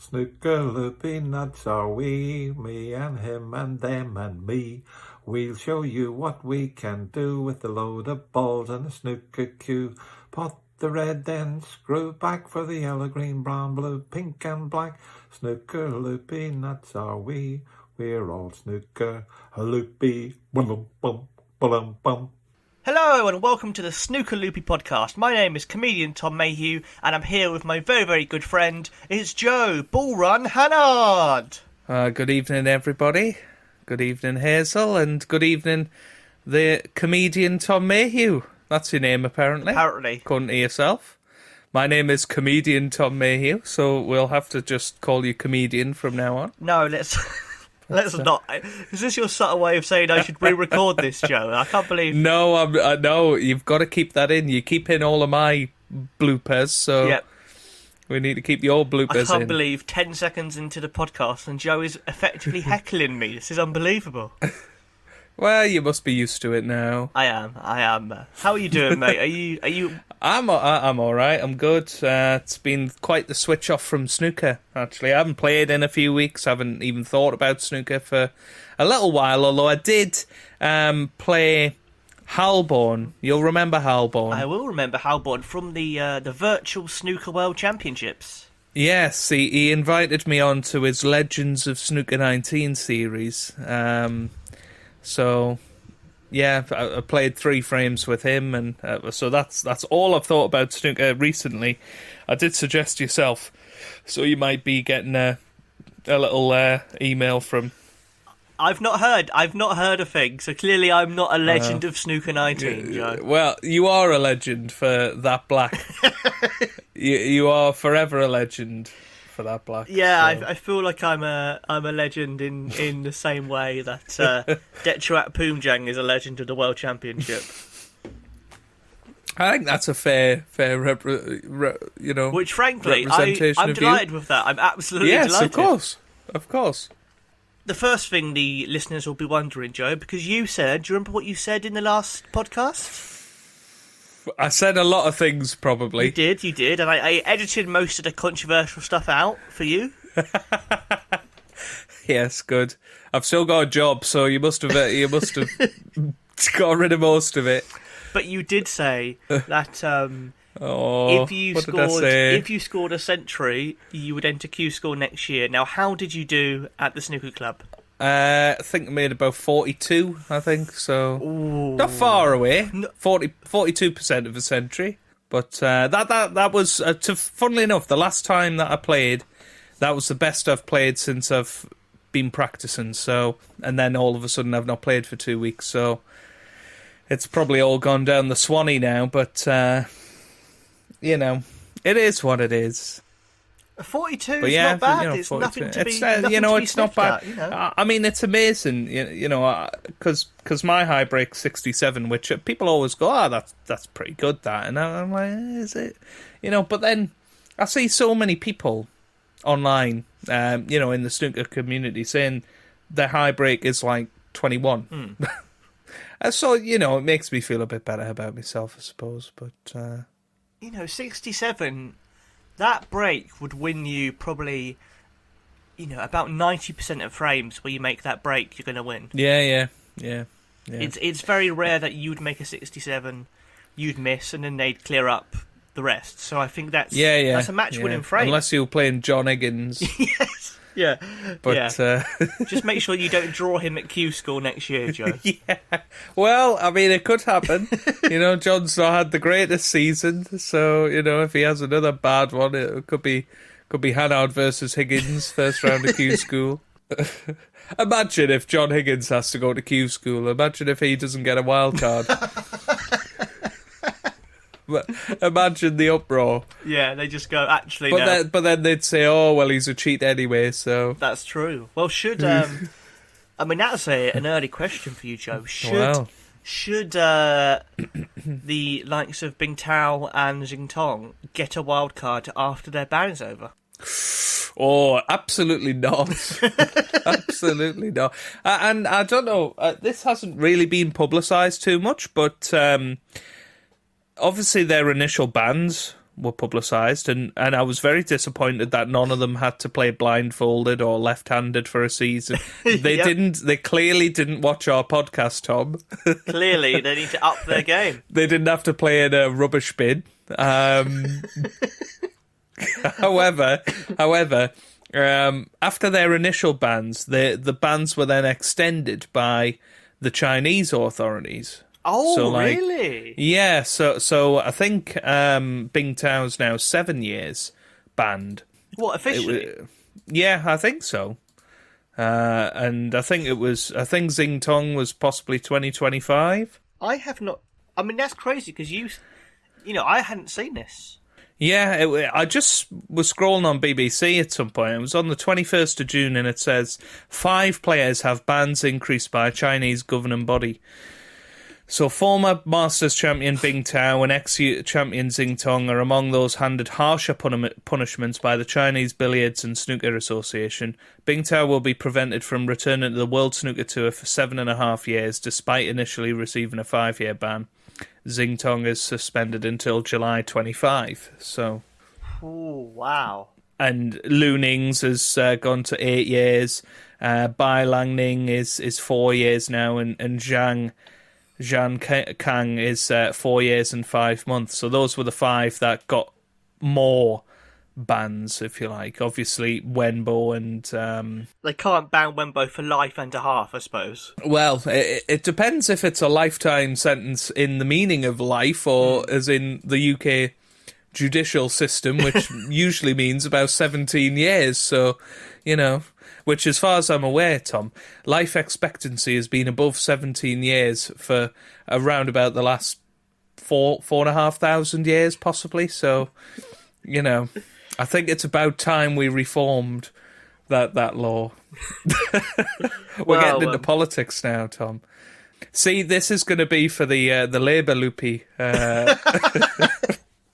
Snooker, Loopy, nuts are we, me and him and them and me. We'll show you what we can do with a load of balls and a snooker cue. Pot the red, then screw back for the yellow, green, brown, blue, pink and black. Snooker, Loopy, nuts are we, we're all snooker, Loopy, bum bum bum bum. Hello and welcome to the Snooker Loopy podcast. My name is comedian Tom Mayhew and I'm here with my very, very good friend. It's Joe Bullrun Hannard. Good evening, everybody. Good evening, Hazel, and good evening, the comedian Tom Mayhew. That's your name, apparently. Apparently. According to yourself. My name is comedian Tom Mayhew, so we'll have to just call you comedian from now on. No, let's not. Is this your subtle way of saying I should re-record this, Joe? I can't believe... No, no, you've got to keep that in. You keep in all of my bloopers, so yep. We need to keep your bloopers in. I can't believe 10 seconds into the podcast and Joe is effectively heckling me. This is unbelievable. Well, you must be used to it now. I am. How are you doing, mate? Are you... I'm all right. I'm good. It's been quite the switch off from snooker, actually. I haven't played in a few weeks. I haven't even thought about snooker for a little while, although I did play Halborn. You'll remember Halborn. I will remember Halborn from the virtual Snooker World Championships. Yes, he invited me on to his Legends of Snooker 19 series. So... yeah, I played 3 frames with him, and so that's all I've thought about snooker recently. I did suggest yourself, so you might be getting a little email from... I've not heard a thing, so clearly I'm not a legend of Snooker 19, Joe. Well, you are a legend for that black. you are forever a legend for that black. Yeah, so. I feel like I'm a legend in the same way that Detruat Poomjang is a legend of the World Championship. I think that's a fair, Which, frankly, representation I'm of delighted you. with that. I'm absolutely delighted. delighted. Of course. The first thing the listeners will be wondering, Joe, because you said, do you remember what you said in the last podcast? I said a lot of things, probably. You did, and I edited most of the controversial stuff out for you. Yes, good. I've still got a job, so you must have got rid of most of it. But you did say that if you scored a century, you would enter Q School next year. Now, how did you do at the snooker club? I think I made about 42, I think, so Ooh. Not far away. 42% of a century. But that was, funnily enough, the last time that I played, that was the best I've played since I've been practicing. So, and then all of a sudden I've not played for 2 weeks, so it's probably all gone down the Swanee now, but, it is what it is. 42 is not bad. It's 42. nothing to be It's not bad. At, I mean, it's amazing, because my high break's 67, which people always go, that's pretty good, that. And I'm like, is it? But then I see so many people online, in the snooker community saying their high break is like 21. So, it makes me feel a bit better about myself, I suppose. But 67, that break would win you probably, about 90% of frames where you make that break, you're going to win. Yeah. It's very rare that you'd make a 67, you'd miss, and then they'd clear up the rest. So I think that's a match-winning frame. Unless you're playing John Higgins. Yes. Yeah, but just make sure you don't draw him at Q School next year, Joe. Yeah, well, I mean, it could happen. John's not had the greatest season, so if he has another bad one, it could be Hannard versus Higgins, first round of Q School. Imagine if John Higgins has to go to Q School. Imagine if he doesn't get a wild card. Imagine the uproar. Yeah, they just go, actually, but then they'd say, oh, well, he's a cheat anyway, so... That's true. Well, should... that's an early question for you, Joe. Should the likes of Bing Tao and Jing Tong get a wild card after their ban is over? Oh, absolutely not. Absolutely not. And I don't know, this hasn't really been publicised too much, but... obviously, their initial bans were publicised, and I was very disappointed that none of them had to play blindfolded or left-handed for a season. They didn't. They clearly didn't watch our podcast, Tom. Clearly, they need to up their game. They didn't have to play in a rubbish bin. However, after their initial bans, the bans were then extended by the Chinese authorities. Oh, so, really? Yeah, so I think Bing Tao's now 7 years banned. What, officially? Yeah, I think so. And I think Xing Tong was possibly 2025. I have not. I mean, that's crazy because I hadn't seen this. Yeah, I just was scrolling on BBC at some point. It was on the 21st of June, and it says 5 players have bans increased by a Chinese governing body. So former Masters champion Bing Tao and ex-champion Xing Tong are among those handed harsher punishments by the Chinese Billiards and Snooker Association. Bing Tao will be prevented from returning to the World Snooker Tour for 7.5 years, despite initially receiving a 5-year ban. Xing Tong is suspended until July 25. So, oh wow! And Lu Ning's has gone to 8 years. Bai Langning is 4 years now, and Zhang Kang is 4 years and 5 months. So those were the 5 that got more bans, if you like. Obviously, Wenbo and... They can't ban Wenbo for life and a half, I suppose. Well, it depends if it's a lifetime sentence in the meaning of life or as in the UK judicial system, which usually means about 17 years. So, which as far as I'm aware, Tom, life expectancy has been above 17 years for around about the last 4,500 years, possibly. So, I think it's about time we reformed that law. We're getting into politics now, Tom. See, this is going to be for the Labour Loopy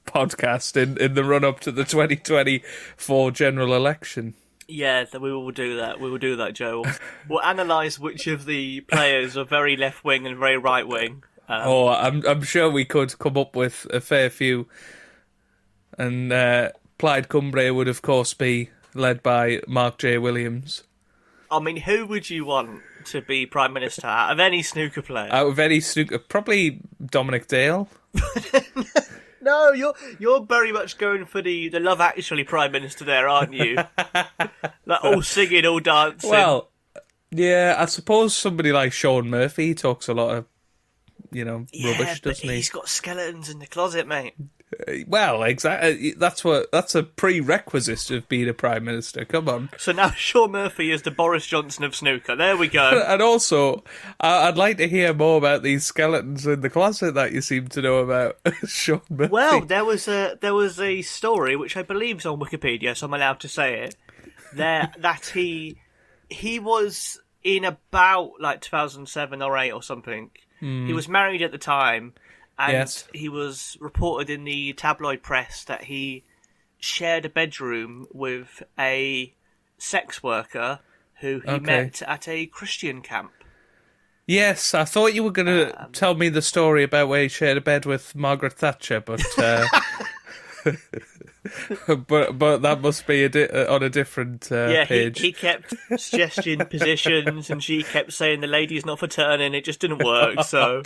podcast in the run-up to the 2024 general election. Yeah, we will do that. We will do that, Joe. We'll analyse which of the players are very left-wing and very right-wing. I'm sure we could come up with a fair few. And Plaid Cymru would, of course, be led by Mark J. Williams. I mean, who would you want to be Prime Minister out of any snooker player? Out of any snooker, probably Dominic Dale. No, you're very much going for the Love Actually Prime Minister there, aren't you? Like all singing, all dancing. Well, yeah, I suppose somebody like Sean Murphy talks a lot of, rubbish, doesn't he? He's got skeletons in the closet, mate. Well, exactly. That's a prerequisite of being a Prime Minister. Come on. So now Sean Murphy is the Boris Johnson of snooker. There we go. And also, I'd like to hear more about these skeletons in the closet that you seem to know about, Sean Murphy. Well, there was a story which I believe is on Wikipedia, so I'm allowed to say it. That he was in about like 2007 or 8 or something. He was married at the time. And he was reported in the tabloid press that he shared a bedroom with a sex worker who he met at a Christian camp. Yes, I thought you were going to tell me the story about where he shared a bed with Margaret Thatcher, but but that must be on a different page. He kept suggesting positions, and she kept saying the lady's not for turning. It just didn't work. So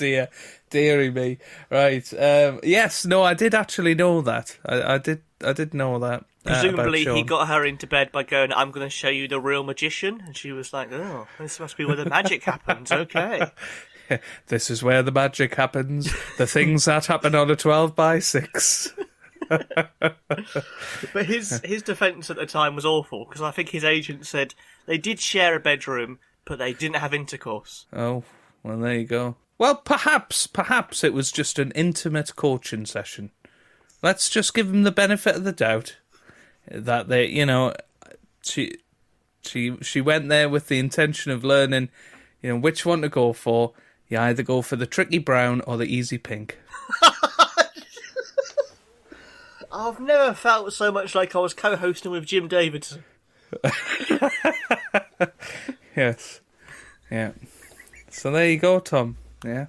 dearie me. Right? Yes. No, I did actually know that. I did know that. Presumably, he got her into bed by going, "I'm going to show you the real magician," and she was like, "Oh, this must be where the magic happens." Okay. This is where the magic happens. The things that happen on a 12x6. But his defence at the time was awful, because I think his agent said they did share a bedroom, but they didn't have intercourse. Oh, well, there you go. Well, perhaps it was just an intimate coaching session. Let's just give him the benefit of the doubt that they, she went there with the intention of learning, which one to go for. You either go for the tricky brown or the easy pink. I've never felt so much like I was co-hosting with Jim Davidson. Yes. Yeah. So there you go, Tom. Yeah.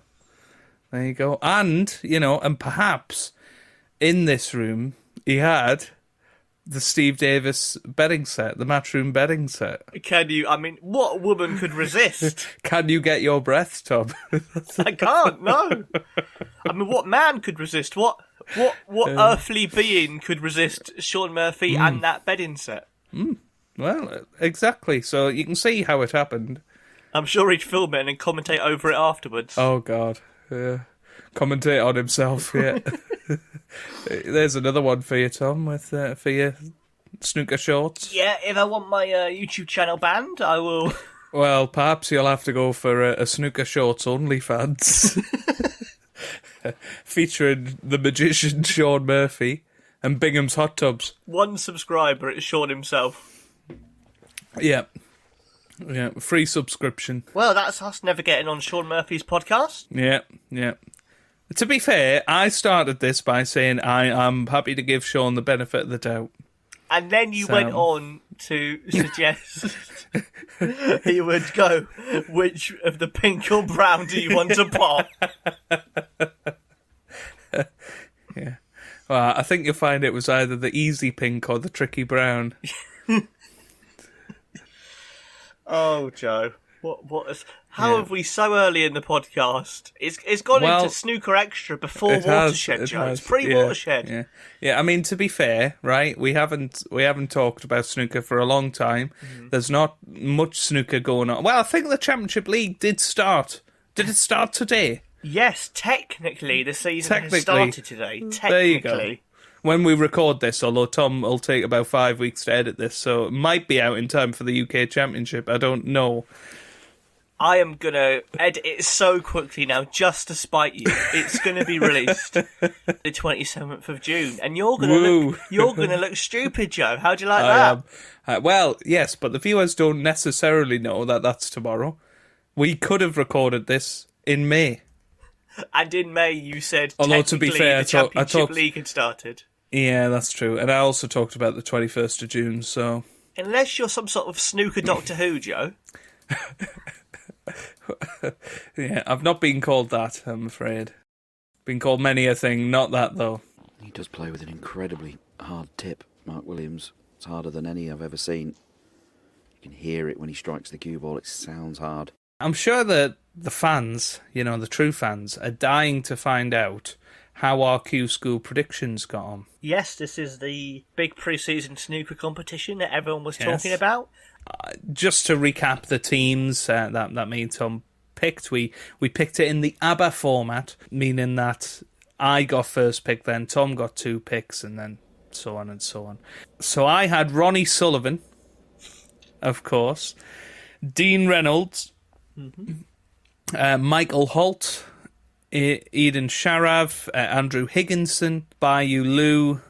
There you go. And, and perhaps in this room, he had the Steve Davis bedding set, the Matchroom bedding set. Can you? I mean, what woman could resist? Can you get your breath, Tom? I can't. No. I mean, what man could resist? What earthly being could resist Sean Murphy and that bedding set? Well, exactly. So you can see how it happened. I'm sure he'd film it and then commentate over it afterwards. Oh, God. Yeah. Commentate on himself, yeah. There's another one for you, Tom, with for your snooker shorts. Yeah, if I want my YouTube channel banned, I will... Well, perhaps you'll have to go for a snooker shorts OnlyFans. Featuring the magician Sean Murphy and Bingham's Hot Tubs. 1 subscriber, it's Sean himself. Yeah. Yeah, free subscription. Well, that's us never getting on Sean Murphy's podcast. Yeah, yeah. To be fair, I started this by saying I am happy to give Sean the benefit of the doubt. And then you went on to suggest he would go, which of the pink or brown do you want to pop? Yeah. Well, I think you'll find it was either the easy pink or the tricky brown. Oh, Joe. How have we so early in the podcast? It's gone into Snooker Extra before Watershed, Joe. It's pre-Watershed. Yeah. I mean, to be fair, right? We haven't talked about snooker for a long time. There's not much snooker going on. Well, I think the Championship League did start. Did it start today? Yes, technically the season has started today. Technically. There you go. When we record this, although Tom will take about 5 weeks to edit this, so it might be out in time for the UK Championship. I don't know. I am going to edit it so quickly now, just to spite you. It's going to be released the 27th of June, and you're going to look stupid, Joe. How do you like that? Well, yes, but the viewers don't necessarily know that that's tomorrow. We could have recorded this in May. And in May, you said although to be fair, the Championship League had started. Yeah, that's true. And I also talked about the 21st of June, so... Unless you're some sort of snooker Doctor Who, Joe. Yeah, I've not been called that, I'm afraid. Been called many a thing, not that, though. He does play with an incredibly hard tip, Mark Williams. It's harder than any I've ever seen. You can hear it when he strikes the cue ball. It sounds hard. I'm sure that the fans, the true fans, are dying to find out how our Q School predictions got on. Yes, this is the big pre-season snooker competition that everyone was talking about. Just to recap the teams that me and Tom picked, we picked it in the ABBA format, meaning that I got first pick, then Tom got 2 picks, and then so on and so on. So I had Ronnie Sullivan, of course, Dean Reynolds, Michael Holt, Eden Sharav, Andrew Higginson, Bayou Liu,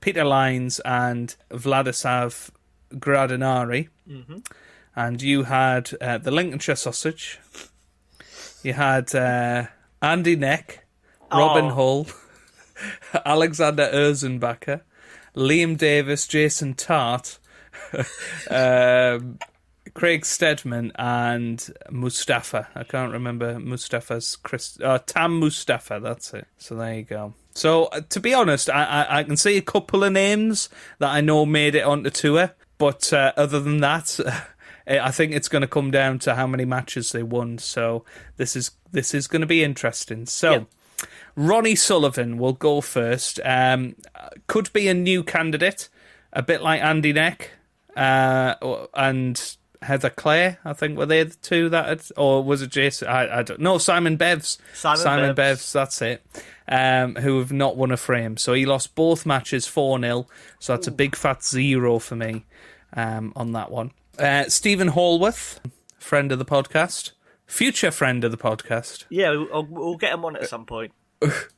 Peter Lines, and Vladislav Gradinari. And you had the Lincolnshire Sausage. You had Andy Neck, Robin Hull, Alexander Erzenbacher, Liam Davis, Jason Tart, Craig Steadman, and Mustafa. I can't remember Mustafa's... Tam Mustafa, that's it. So there you go. So, to be honest, I can see a couple of names that I know made it onto tour, but other than that, I think it's going to come down to how many matches they won. So this is going to be interesting. So, Ronnie Sullivan will go first. Could be a new candidate, a bit like Andy Neck, and Heather Clare, I think, were they the two that had, or was it Jason? I don't know. Simon Bevs. Simon Bevs, that's it. Who have not won a frame. So he lost both matches 4-0. So that's a big fat 0 for me on that one. Stephen Hallworth, friend of the podcast, future friend of the podcast. Yeah, we'll get him on at some point.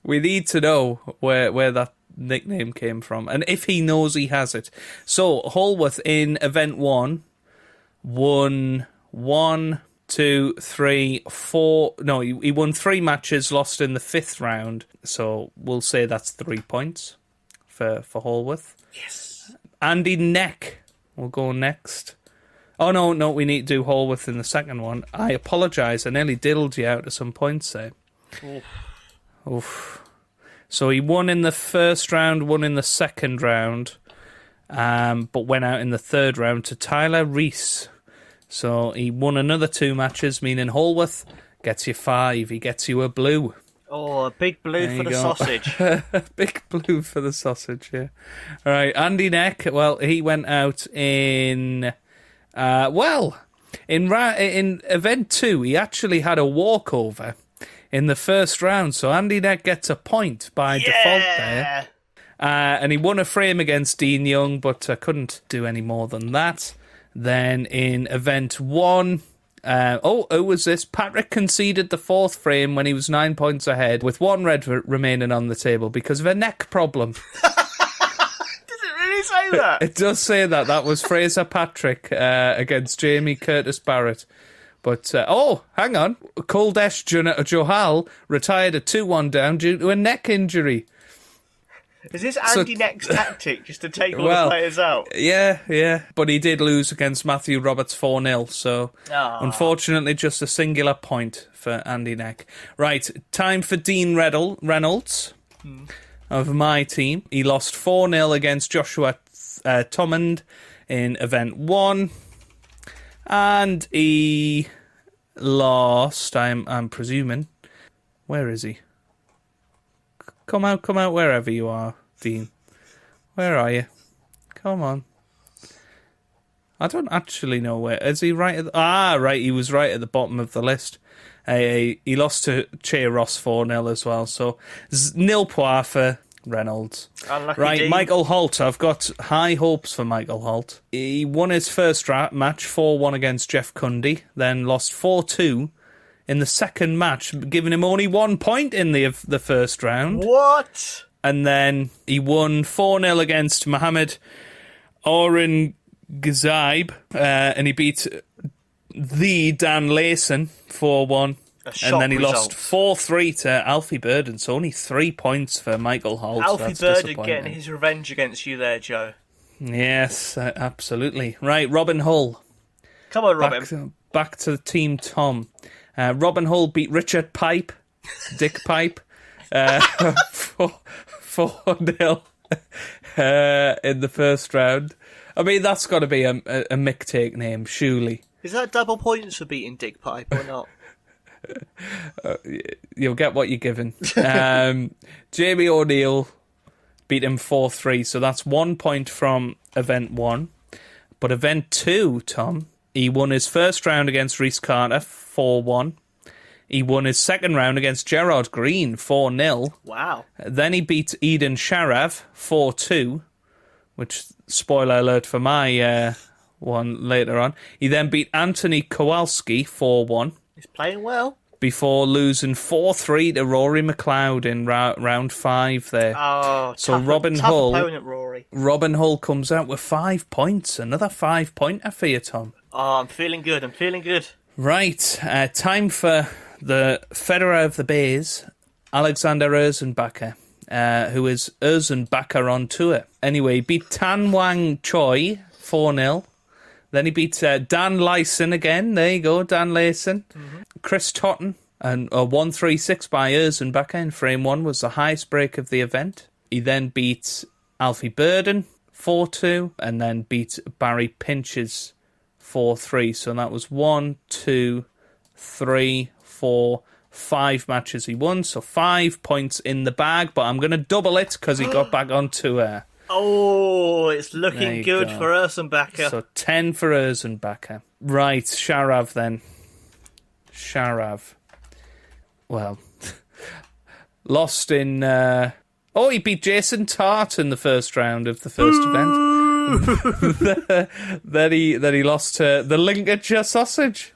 We need to know where that nickname came from, and if he knows he has it. So Hallworth in event 1 won 1, 2, 3, 4. No, he won 3 matches, lost in the 5th round. So we'll say that's 3 points for Hallworth. Yes. Andy Neck will go next. Oh no, we need to do Hallworth in the second one. I apologise, I nearly diddled you out of some points there. Oof. So he won in the first round, won in the second round, but went out in the third round to Tyler Reese. So he won another 2 matches, meaning Holworth gets you 5. He gets you a blue. Oh, a big blue There for you the go. sausage. Big blue for the sausage, yeah. All right, Andy Neck, well, he went out in... in event 2, he actually had a walkover in the first round, so Andy Neck gets a point by default there. And he won a frame against Dean Young, but couldn't do any more than that. Then in event 1, who was this? Patrick conceded the 4th frame when he was 9 points ahead, with 1 red remaining on the table because of a neck problem. Does it really say that? It does say that. That was Fraser Patrick against Jamie Curtis Barrett. But, hang on. Kuldesh Johal retired at 2-1 down due to a neck injury. Is this Andy Neck's tactic, just to take all the players out? Yeah. But he did lose against Matthew Roberts 4-0, so unfortunately just a singular point for Andy Neck. Right, time for Dean Reynolds of my team. He lost 4-0 against Joshua Thomond in event 1. And he lost, I'm presuming. Where is he? Come out, wherever you are, Dean. Where are you? Come on. I don't actually know where. Is he right at right, he was right at the bottom of the list. He lost to Che Ross 4-0 as well, so nil points for Reynolds. Unlucky Right, Dean. Michael Holt. I've got high hopes for Michael Holt. He won his first match 4-1 against Jeff Cundy, then lost 4-2 in the second match, giving him only 1 point in the first round. What? And then he won 4-0 against Mohammed Oren Ghazaib, and he beat the Dan Layson 4-1. And then he lost 4-3 to Alfie Burden, so only 3 points for Michael Holt. Alfie Burden getting his revenge against you there, Joe. Yes, absolutely. Right, Robin Hull. Come on, Robin. Back to Team Tom. Robin Hull beat Richard Pipe, Dick Pipe, 4-0 in the first round. I mean, that's got to be a Mick take name, surely. Is that double points for beating Dick Pipe or not? You'll get what you're given. Jamie O'Neill beat him 4-3, so that's 1 point from event 1. But event 2, Tom, he won his first round against Rhys Carter, 4-1. He won his second round against Gerard Green, 4-0. Wow. Then he beat Eden Sharav, 4-2, which, spoiler alert for my one later on. He then beat Anthony Kowalski, 4-1. He's playing well. Before losing 4-3 to Rory McLeod in round 5 there. Oh, so tough, Robin tough Hull, opponent, Rory. Robin Hull comes out with 5 points. Another 5-pointer for you, Tom. Oh, I'm feeling good. Right, time for the Federer of the Bays, Alexander Erzenbacher, who is Erzenbacher on tour. Anyway, he beat Tan Wang Choi 4-0. Then he beat Dan Lyson again. There you go, Dan Lyson. Mm-hmm. Chris Totten, and a 1-3-6 by Erzenbacher in frame 1 was the highest break of the event. He then beat Alfie Burden 4-2, and then beat Barry Pinches 4-3. So that was 1, 2, 3, 4, 5 matches he won. So 5 points in the bag, but I'm going to double it because he got back on tour. Oh, it's looking good for Erzenbacher. So 10 for Erzenbacher. Right, Sharav then. Sharav. Well, lost in... he beat Jason Tart in the first round of the first event. then he lost to the Lincolnshire Sausage.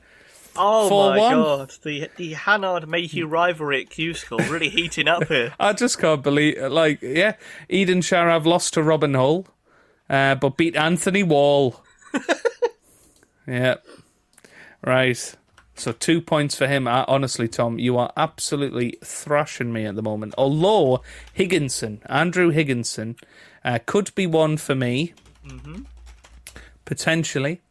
Oh 4-1. My God. The Hannard Mayhew rivalry at Q School really heating up here. I just can't believe... Eden Sharav lost to Robin Hull, but beat Anthony Wall. Yeah. Right. So 2 points for him. Honestly, Tom, you are absolutely thrashing me at the moment. Although Andrew Higginson, could be one for me. Mm-hmm. Potentially.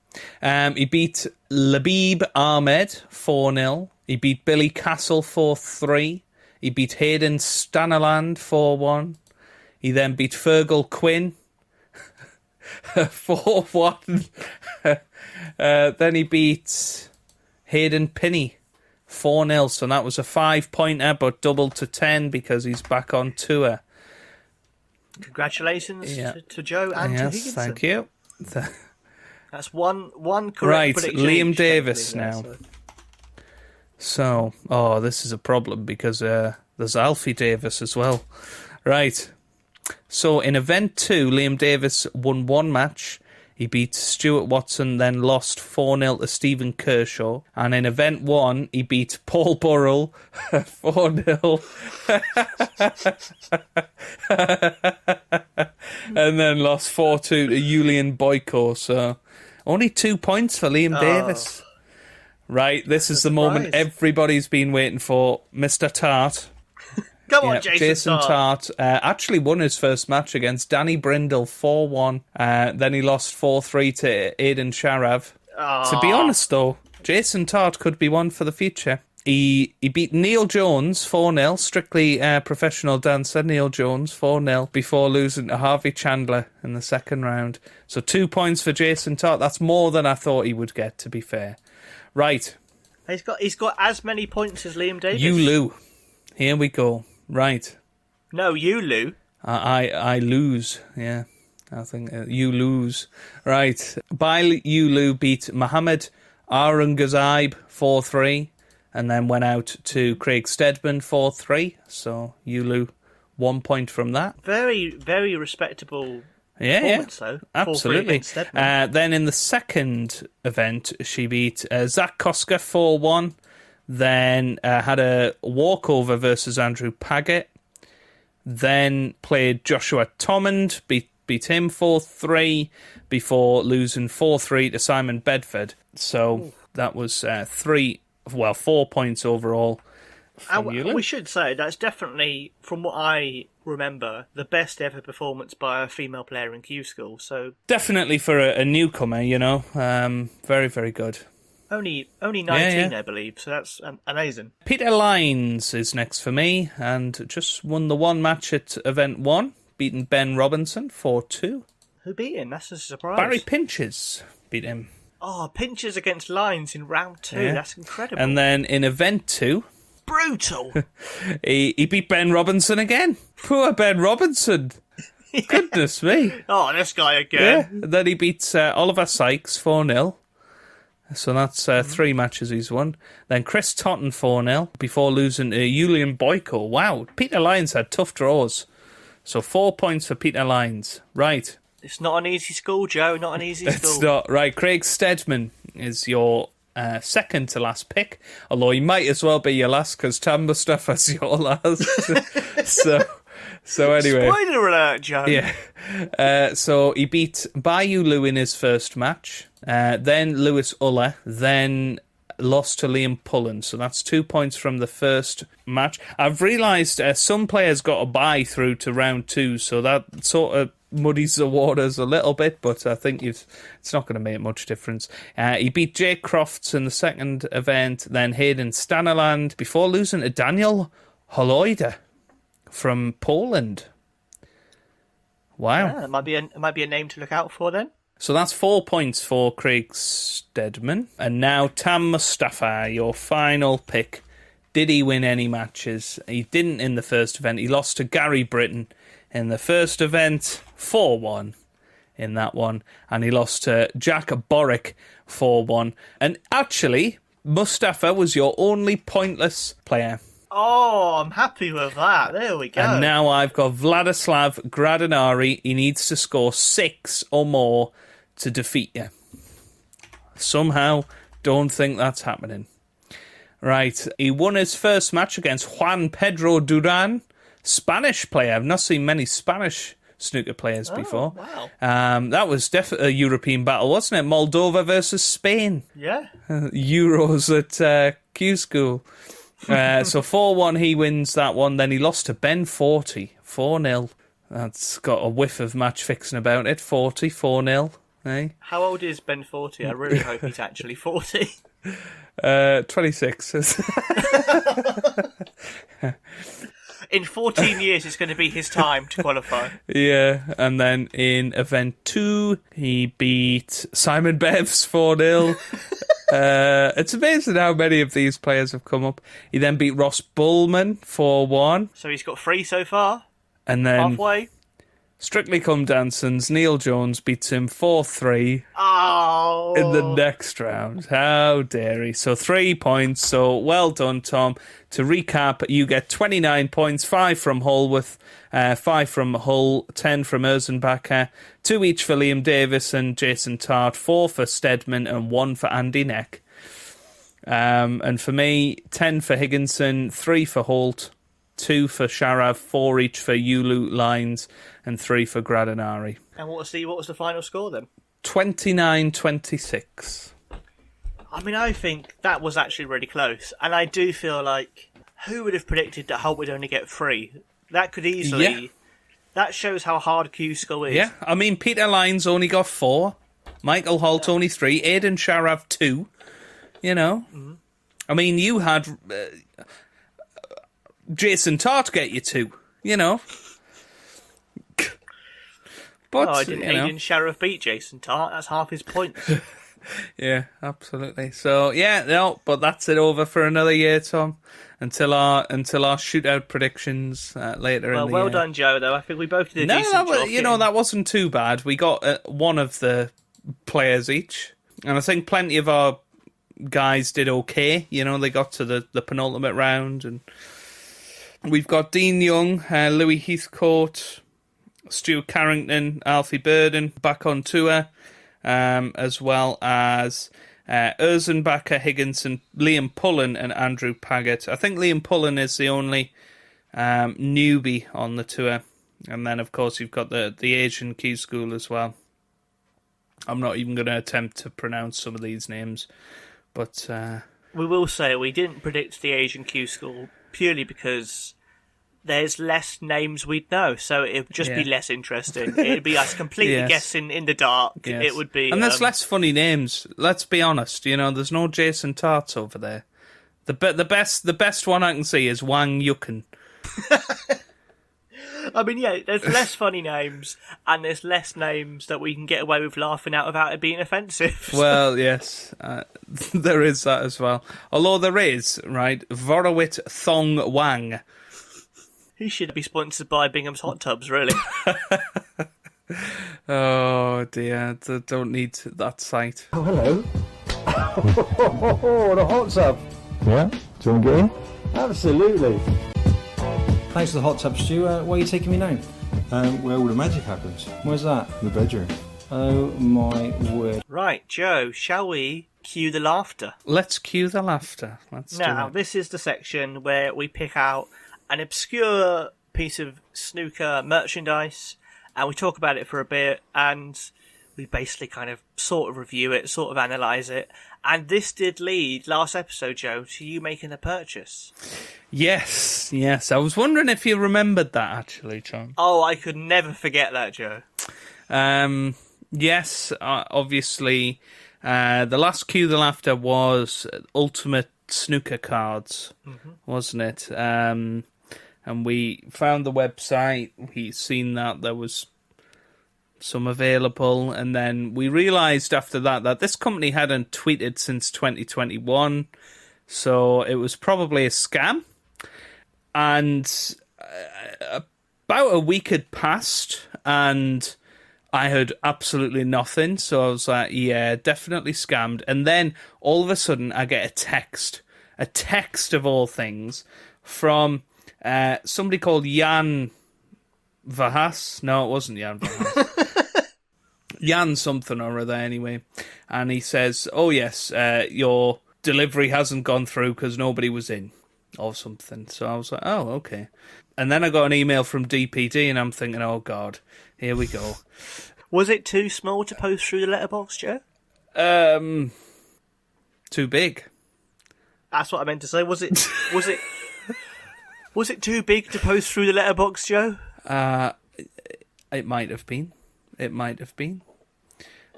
He beat Labib Ahmed 4-0. He beat Billy Castle 4-3. He beat Hayden Stanaland 4-1. He then beat Fergal Quinn 4-1. Then he beat Hayden Pinney 4-0. So that was a 5-pointer, but doubled to 10 because he's back on tour. Congratulations to Joe and to Higginson. Thank you. That's one correct Right, prediction Liam each, Davis there, now. So, this is a problem because there's Alfie Davis as well. Right. So, in Event 2, Liam Davis won one match. He beat Stuart Watson, then lost 4-0 to Stephen Kershaw. And in Event 1, he beat Paul Burrell 4-0. And then lost 4-2 to Julian Boyko. So, only 2 points for Liam Davis. Right, this is the moment everybody's been waiting for. Mr. Tart. Come on, Jason Tart actually won his first match against Danny Brindle 4-1. Then he lost 4-3 to Aidan Sharav. To be honest, though, Jason Tart could be one for the future. He beat Neil Jones 4-0, strictly professional dancer, Neil Jones 4-0, before losing to Harvey Chandler in the second round. So 2 points for Jason Tart. That's more than I thought he would get, to be fair. Right. He's got as many points as Liam Davis. You, Lou. Here we go. Right. No, you, Lou. I lose. Yeah. I think you lose. Right. Bail Yulu beat Mohammed Aurangzeb 4-3 and then went out to Craig Steadman 4-3. So Yulu 1 point from that. Very, very respectable. Yeah, though. Absolutely. Then in the second event, she beat Zach Koska 4-1. Then had a walkover versus Andrew Paget. Then played Joshua Tommond, beat him 4-3 before losing 4-3 to Simon Bedford. So that was 4 points overall. We should say that's definitely, from what I remember, the best ever performance by a female player in Q School. So definitely for a newcomer, very, very good. Only 19, I believe, so that's amazing. Peter Lines is next for me, and just won the one match at Event 1, beating Ben Robinson 4-2. Who beat him? That's a surprise. Barry Pinches beat him. Oh, Pinches against Lines in round 2, that's incredible. And then in Event 2... Brutal! he beat Ben Robinson again. Poor Ben Robinson. Goodness me. Oh, this guy again. Yeah. Then he beat Oliver Sykes 4-0. So that's 3 matches he's won. Then Chris Totten 4-0 before losing to Julian Boyko. Wow, Peter Lyons had tough draws. So 4 points for Peter Lyons. Right. It's not an easy school, Joe, not an easy school. It's not. Right, Craig Steadman is your second to last pick. Although he might as well be your last because Tam Mustafa's your last. So anyway. Spoiler alert, Joe. Yeah. So he beat Bayou Lou in his first match. Then Lewis Uller. Then lost to Liam Pullen. So that's 2 points from the first match. I've realised some players got a bye through to round 2. So that sort of muddies the waters a little bit. But I think it's not going to make much difference. He beat Jake Crofts in the second event. Then Hayden Stanaland before losing to Daniel Holoida from Poland. Wow. Yeah, it might be a name to look out for then. So that's 4 points for Craig Steadman. And now Tam Mustafa, your final pick. Did he win any matches? He didn't in the first event. He lost to Gary Britton in the first event, 4-1 in that one. And he lost to Jack Borick, 4-1. And actually, Mustafa was your only pointless player. Oh, I'm happy with that. There we go. And now I've got Vladislav Gradinari. He needs to score 6 or more to defeat you. Somehow, don't think that's happening. Right, he won his first match against Juan Pedro Duran, Spanish player. I've not seen many Spanish snooker players before. Wow. That was definitely a European battle, wasn't it? Moldova versus Spain. Yeah. Euros at Q School. So 4-1, he wins that one. Then he lost to Ben 40, 4-0. That's got a whiff of match fixing about it. 40, 4-0. Hey? How old is Ben 40? I really hope he's actually 40. 26. In 14 years, it's going to be his time to qualify. Yeah, and then in event 2, he beat Simon Bevs 4-0. It's amazing how many of these players have come up. He then beat Ross Bullman 4-1. So he's got 3 so far. And then Halfway. Strictly Come Dancing's Neil Jones beats him 4-3 Oh. in the next round. How dare he? So 3 points. So well done, Tom. To recap, you get 29 points, 5 from Holworth, 5 from Hull, 10 from Erzenbacher, 2 each for Liam Davis and Jason Tart, 4 for Stedman and 1 for Andy Neck. And for me, 10 for Higginson, 3 for Holt, 2 for Sharav, 4 each for Yulu Lines, and 3 for Gradinari. And what was the final score then? 29-26. I mean, I think that was actually really close. And I do feel like, who would have predicted that Holt would only get 3? That could easily... Yeah. That shows how hard Q School is. Yeah, I mean, Peter Lines only got 4. Michael Holt only 3. Aidan Sharav 2. You know? Mm-hmm. I mean, you had Jason Tart get you 2. You know? But, I didn't Aidan Sharav beat Jason Tart. That's half his points. Yeah, absolutely. So, yeah, no, but that's it over for another year, Tom. Until our shootout predictions later in the year. Well done, Joe, though. I think we both did a decent job. That wasn't too bad. We got one of the players each. And I think plenty of our guys did okay. You know, they got to the penultimate round. And we've got Dean Young, Louis Heathcote, Stuart Carrington, Alfie Burden back on tour. As well as Erzenbacher, Higginson, Liam Pullen and Andrew Paggett. I think Liam Pullen is the only newbie on the tour. And then, of course, you've got the Asian Q School as well. I'm not even going to attempt to pronounce some of these names. But we will say we didn't predict the Asian Q School purely because there's less names we'd know, so it would just be less interesting. It'd be us completely guessing in the dark. Yes. It would be, and there's less funny names. Let's be honest. You know, there's no Jason Tarts over there. The best one I can see is Wang Yuken. I mean, yeah, there's less funny names, and there's less names that we can get away with laughing out without it being offensive. Well, yes, there is that as well. Although there is, right, Vorowit Thong Wang. He should be sponsored by Bingham's Hot Tubs, really. Oh, dear. Don't need that site. Oh, hello. Oh, the hot tub. Yeah? Do you want to get in? Absolutely. Thanks for the hot tub, Stu. Where are you taking me now? Where all the magic happens. Where's that? In the bedroom. Oh, my word. Right, Joe, shall we cue the laughter? Let's cue the laughter. Now, this is the section where we pick out an obscure piece of snooker merchandise, and we talk about it for a bit, and we basically kind of sort of review it, sort of analyse it. And this did lead, last episode, Joe, to you making a purchase. Yes. I was wondering if you remembered that, actually, John. Oh, I could never forget that, Joe. Yes, obviously, the last Cue the Laughter was Ultimate Snooker cards, wasn't it? And we found the website, we seen that there was some available, and then we realised after that this company hadn't tweeted since 2021, so it was probably a scam. And about a week had passed, and I heard absolutely nothing, so I was like, yeah, definitely scammed. And then all of a sudden I get a text of all things, from somebody called Jan Vahas. No, it wasn't Jan Vahas. Jan something or other anyway. And he says, oh yes, your delivery hasn't gone through because nobody was in, or something. So I was like, oh, okay. And then I got an email from DPD, and I'm thinking, oh God, here we go. Was it too small to post through the letterbox, Joe? Too big. That's what I meant to say. Was it too big to post through the letterbox, Joe? It might have been.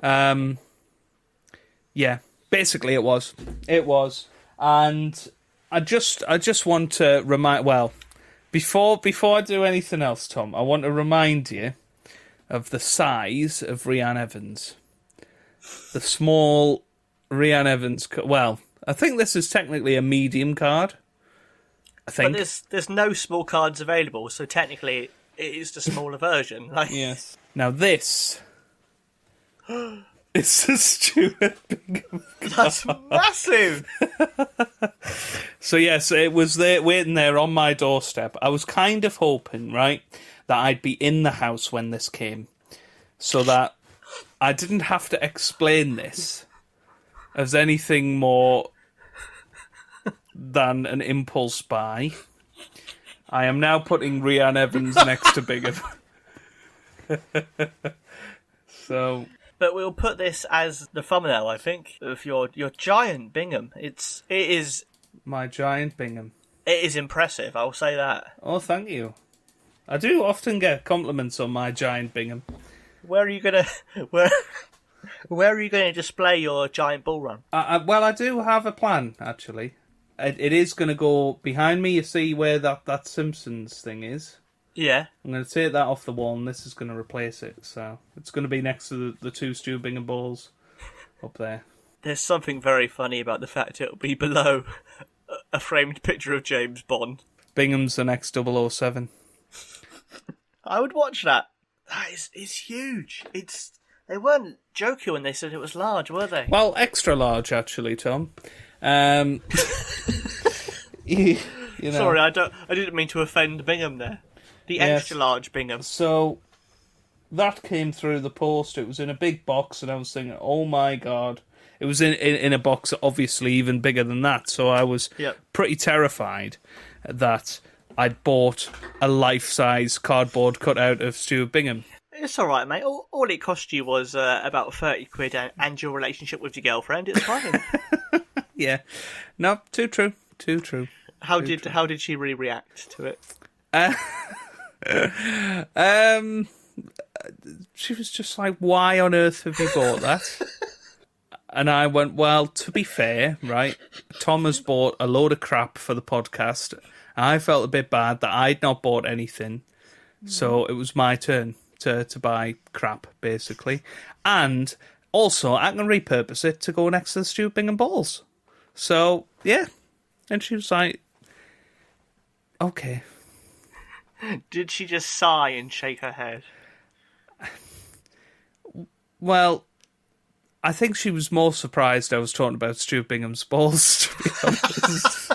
Yeah, basically it was. It was. And I just want to remind... Well, before I do anything else, Tom, I want to remind you of the size of Rhiannon Evans. The small Rhiannon Evans... Well, I think this is technically a medium card. I think. But there's no small cards available, so technically it is the smaller version. Like... Yes. Now this... It's a Stuart Bingham card. That's massive! So yes, it was there waiting there on my doorstep. I was kind of hoping, right, that I'd be in the house when this came, so that I didn't have to explain this as anything more than an impulse buy. I am now putting Rhiannon Evans next to Bingham. So... But we'll put this as the thumbnail, I think, of your giant Bingham. It is my giant Bingham. It is impressive, I'll say that. Oh, thank you. I do often get compliments on my giant Bingham. Where are you gonna where are you going to display your giant bull run? Well, I do have a plan, actually. It is going to go behind me. You see where that Simpsons thing is? Yeah. I'm going to take that off the wall, and this is going to replace it. So it's going to be next to the two Stuart Bingham balls up there. There's something very funny about the fact it'll be below a framed picture of James Bond. Bingham's the next 007. I would watch that. That is huge. They weren't joking when they said it was large, were they? Well, extra large, actually, Tom. You know. Sorry, I didn't mean to offend Bingham there. The extra large Bingham. So that came through the post. It was in a big box, and I was thinking, oh my God. It was in a box obviously even bigger than that, so I was pretty terrified that I'd bought a life-size cardboard cutout of Stuart Bingham. It's all right, mate. All it cost you was about 30 quid and your relationship with your girlfriend. It's fine. Yeah. No, too true. Too true. How did she really react to it? She was just like, why on earth have you bought that? And I went, well, to be fair, right, Tom has bought a load of crap for the podcast. I felt a bit bad that I'd not bought anything. So it was my turn to buy crap, basically. And also, I can repurpose it to go next to the Stuart Bingham balls. So, yeah. And she was like, okay. Did she just sigh and shake her head? Well, I think she was more surprised I was talking about Stuart Bingham's balls, to be honest.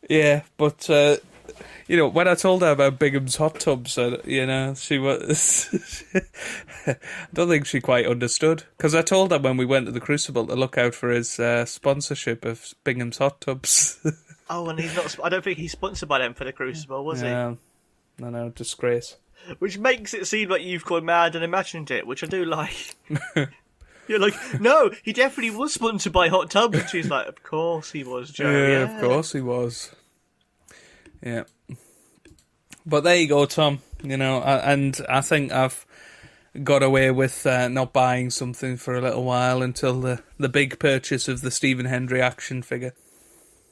Yeah, but, when I told her about Bingham's hot tubs, she was... I don't think she quite understood. Because I told her when we went to the Crucible to look out for his sponsorship of Bingham's hot tubs. Oh, and he's not... I don't think he's sponsored by them for the Crucible, was he? No, disgrace. Which makes it seem like you've gone mad and imagined it, which I do like. You're like, no, he definitely was sponsored by hot tubs. And she's like, of course he was, Joe. Yeah, of course he was. Yeah. But there you go, Tom. And I think I've got away with not buying something for a little while until the big purchase of the Stephen Hendry action figure.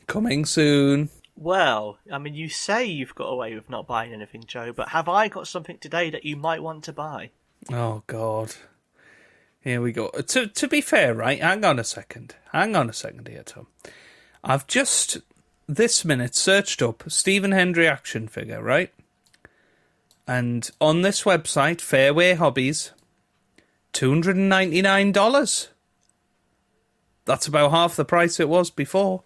Coming soon. Well, I mean, you say you've got away with not buying anything, Joe, but have I got something today that you might want to buy? Oh, God. Here we go. To be fair, right, hang on a second here, Tom. I've just, this minute, searched up Stephen Hendry action figure, right? And on this website, Fairway Hobbies, $299. That's about half the price it was before.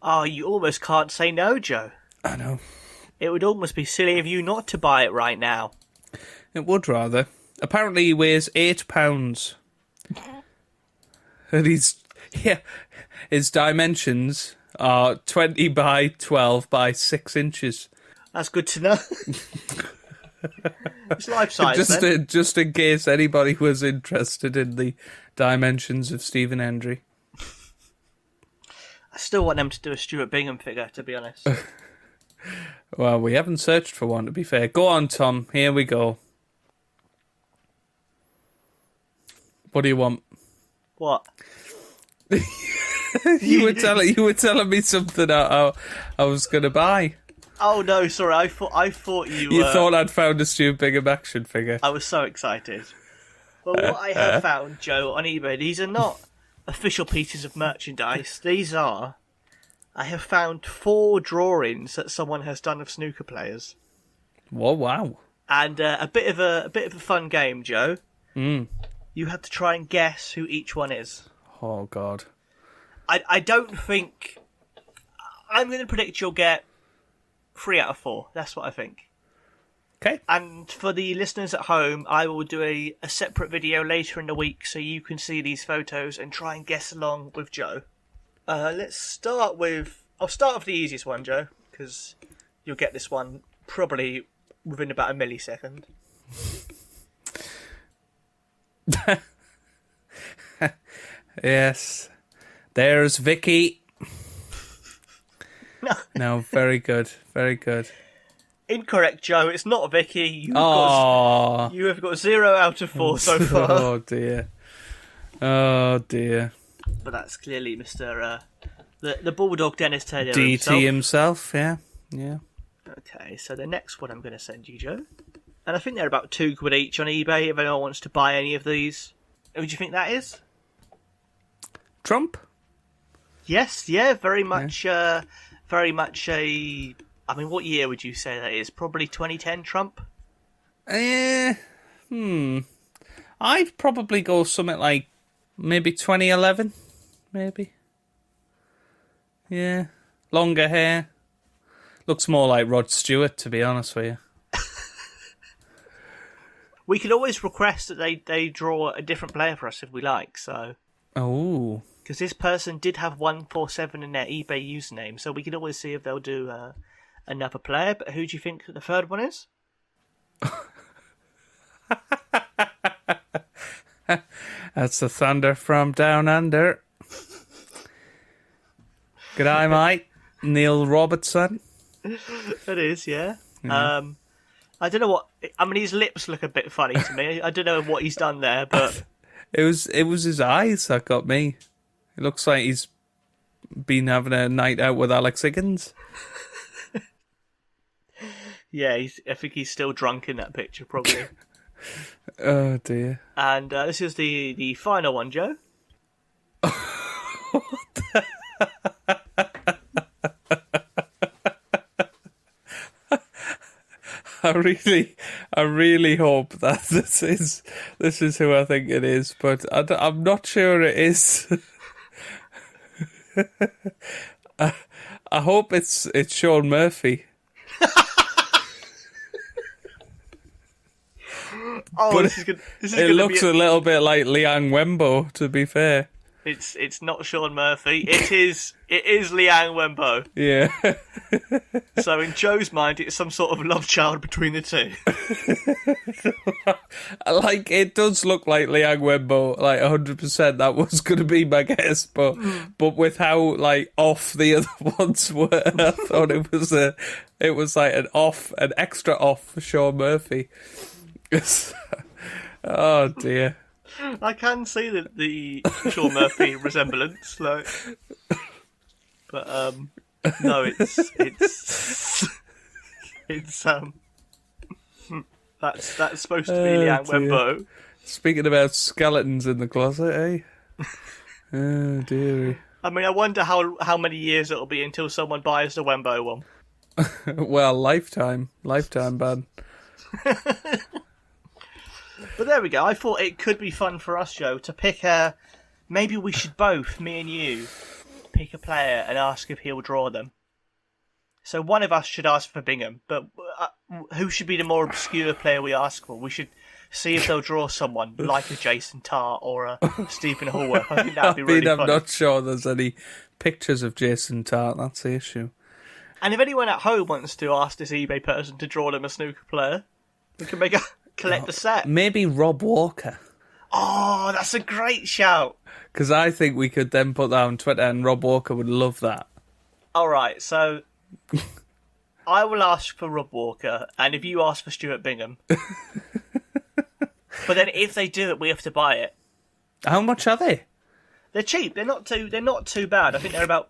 Oh, you almost can't say no, Joe. I know. It would almost be silly of you not to buy it right now. It would, rather. Apparently he weighs 8 pounds. And his dimensions are 20 by 12 by 6 inches. That's good to know. It's life size, just in case anybody was interested in the dimensions of Stephen Hendry. I still want them to do a Stuart Bingham figure, to be honest. Well, we haven't searched for one, to be fair. Go on, Tom. Here we go. What do you want? What? You were telling me something I was going to buy. Oh no, sorry. I thought you. You thought I'd found a Stuart Bingham action figure. I was so excited. But what I have found, Joe, on eBay, these are not official pieces of merchandise. These are. I have found 4 drawings that someone has done of snooker players. Whoa! Wow. And a bit of a fun game, Joe. Mm. You have to try and guess who each one is. Oh God. I don't think. I'm going to predict you'll get 3 out of 4. That's what I think. Okay. And for the listeners at home, I will do a separate video later in the week so you can see these photos and try and guess along with Joe. Let's start with... I'll start with the easiest one, Joe, because you'll get this one probably within about a millisecond. Yes. There's Vicky. No. No, very good. Very good. Incorrect, Joe. It's not Vicky. You have got 0 out of 4 so far. Oh dear. Oh dear. But that's clearly Mr. The Bulldog Dennis Taylor DT himself, yeah. Yeah. Okay, so the next one I'm going to send you, Joe. And I think they're about £2 each on eBay if anyone wants to buy any of these. Who do you think that is? Trump? Yes, yeah, very much very much a... I mean, what year would you say that is? Probably 2010 Trump? I'd probably go something like maybe 2011, maybe. Yeah. Longer hair. Looks more like Rod Stewart, to be honest with you. We could always request that they draw a different player for us if we like, so... Oh. Because this person did have 147 in their eBay username, so we could always see if they'll do another player. But who do you think the third one is? That's the Thunder from Down Under. G'day, mate. Neil Robertson. It is, yeah. I don't know what... I mean, his lips look a bit funny to me. I don't know what he's done there, but... It was his eyes that got me. It looks like he's been having a night out with Alex Higgins. Yeah, I think he's still drunk in that picture, probably. Oh, dear. And this is the final one, Joe. I really hope that this is who I think it is, but I'm not sure it is. I hope it's Sean Murphy. Oh, but this is good. It looks a little bit like Liang Wenbo, to be fair. It's not Sean Murphy. It is Liang Wenbo. Yeah. So in Joe's mind, it's some sort of love child between the two. Like, it does look like Liang Wenbo, like 100%. That was going to be my guess, but with how like off the other ones were, I thought it was like an extra off for Sean Murphy. Oh dear. I can see the Sean Murphy resemblance, like, but no, it's that's supposed to be Liang Wenbo. Speaking about skeletons in the closet, eh? Oh dearie. I mean, I wonder how many years it'll be until someone buys the Wenbo one. Well, lifetime ban. But there we go. I thought it could be fun for us, Joe, to pick a... Maybe we should both, me and you, pick a player and ask if he'll draw them. So one of us should ask for Bingham, but who should be the more obscure player we ask for? We should see if they'll draw someone like a Jason Tartt or a Stephen Hallworth. I think that'd be really funny. I'm not sure there's any pictures of Jason Tartt. That's the issue. And if anyone at home wants to ask this eBay person to draw them a snooker player, we can make a... collect the set. Maybe Rob Walker. Oh, that's a great shout. Because I think we could then put that on Twitter and Rob Walker would love that. Alright, so I will ask for Rob Walker, and if you ask for Stuart Bingham. But then if they do it, we have to buy it. How much are they? They're cheap. They're not too bad. I think they're about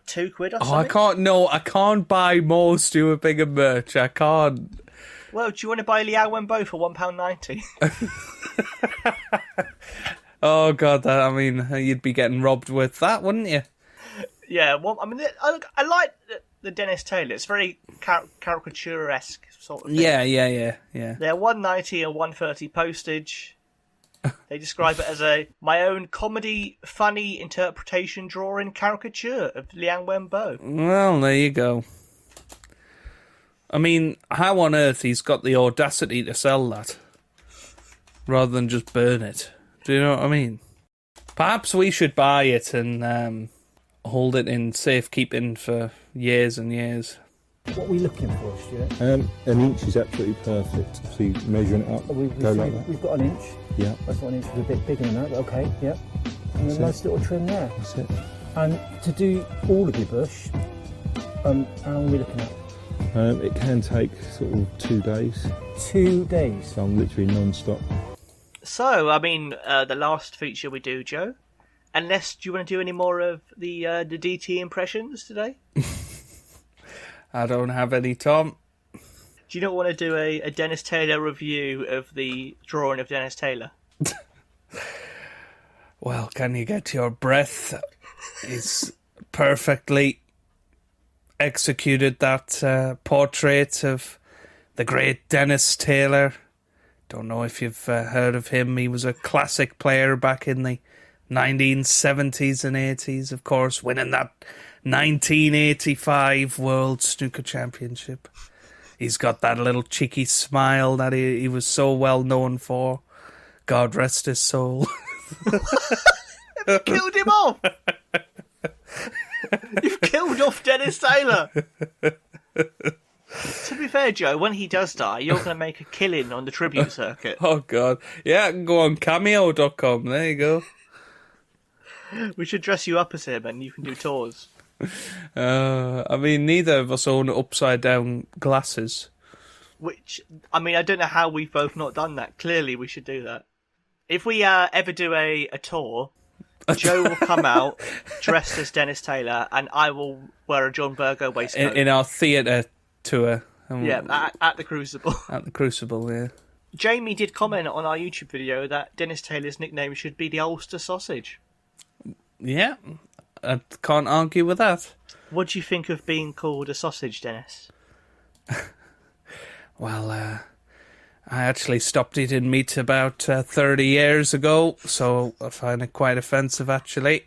£2 or something. I can't buy more Stuart Bingham merch. I can't. Well, do you want to buy Liang Wenbo for £1.90? Oh God, you'd be getting robbed with that, wouldn't you? Yeah, well, I mean, I like the Dennis Taylor. It's very caricature-esque sort of thing. Yeah. They're £1.90 or £1.30 postage. They describe it as my own comedy, funny interpretation drawing caricature of Liang Wenbo. Well, there you go. I mean, how on earth he's got the audacity to sell that rather than just burn it? Do you know what I mean? Perhaps we should buy it and hold it in safekeeping for years and years. What are we looking for, Stuart? An inch is absolutely perfect. So you measuring it up, go like that. We've got an inch. Yeah. That's not an inch, it's a bit bigger than that, but okay, yeah. And a nice little trim there. That's it. And to do all of your bush, how long are we looking at? It can take sort of 2 days. 2 days? So I'm literally non-stop. So, I mean, the last feature we do, Joe, unless, do you want to do any more of the DT impressions today? I don't have any, Tom. Do you not want to do a Dennis Taylor review of the drawing of Dennis Taylor? Well, can you get your breath? He's perfectly executed that portrait of the great Dennis Taylor. Don't know if you've heard of him. He was a classic player back in the 1970s and 80s, of course, winning that 1985 World Snooker Championship. He's got that little cheeky smile that he was so well known for. God rest his soul. You've killed him off! You've killed off Dennis Taylor! To be fair, Joe, when he does die, you're going to make a killing on the tribute circuit. Oh, God. Yeah, I can go on cameo.com. There you go. We should dress you up as him and you can do tours. Neither of us own upside-down glasses. Which, I don't know how we've both not done that. Clearly, we should do that. If we ever do a tour, Joe will come out dressed as Dennis Taylor and I will wear a John Burgo waistcoat. In our theatre tour. Yeah, at the Crucible. At the Crucible, yeah. Jamie did comment on our YouTube video that Dennis Taylor's nickname should be the Ulster Sausage. Yeah, I can't argue with that. What do you think of being called a sausage, Dennis? Well, I actually stopped eating meat about 30 years ago, so I find it quite offensive, actually.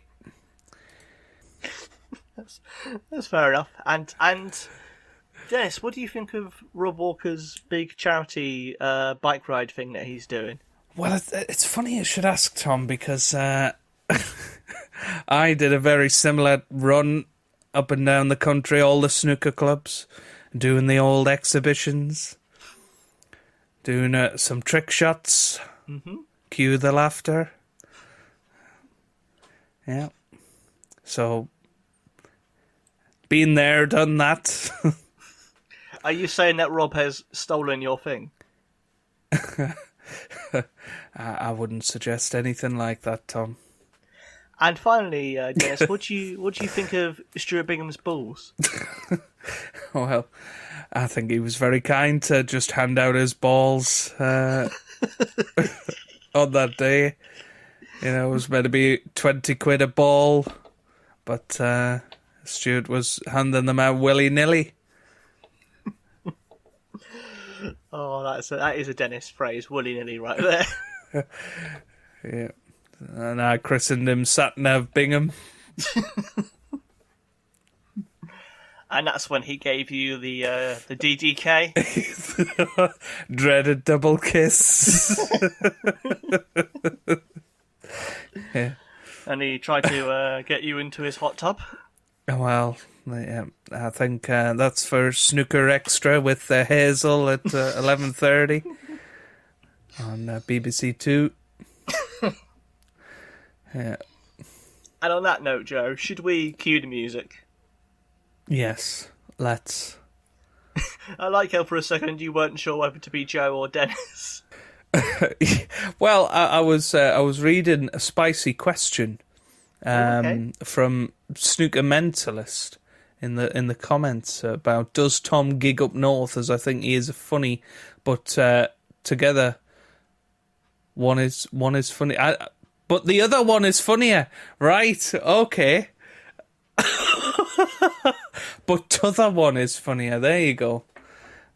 That's fair enough. And Dennis, what do you think of Rob Walker's big charity bike ride thing that he's doing? Well, it's funny you should ask, Tom, because I did a very similar run up and down the country, all the snooker clubs, doing the old exhibitions, doing some trick shots, cue the laughter. Yeah. So, been there, done that. Are you saying that Rob has stolen your thing? I wouldn't suggest anything like that, Tom. And finally, Dennis, what do you think of Stuart Bingham's balls? Well, I think he was very kind to just hand out his balls on that day. You know, it was meant to be 20 quid a ball, but Stuart was handing them out willy-nilly. Oh, that is a Dennis phrase, willy-nilly right there. Yeah. And I christened him Satnav Bingham. And that's when he gave you the DDK. Dreaded double kiss. Yeah. And he tried to get you into his hot tub. Well, yeah, I think that's for Snooker Extra with Hazel at 11:30 on BBC Two. Yeah. And on that note, Joe, should we cue the music? Yes, let's. I like how for a second you weren't sure whether to be Joe or Dennis. Well, I was reading a spicy question from Snooker Mentalist in the comments about, does Tom gig up north, as I think he is funny, but together one is funny, but the other one is funnier, right? Okay. But t'other one is funnier. There you go.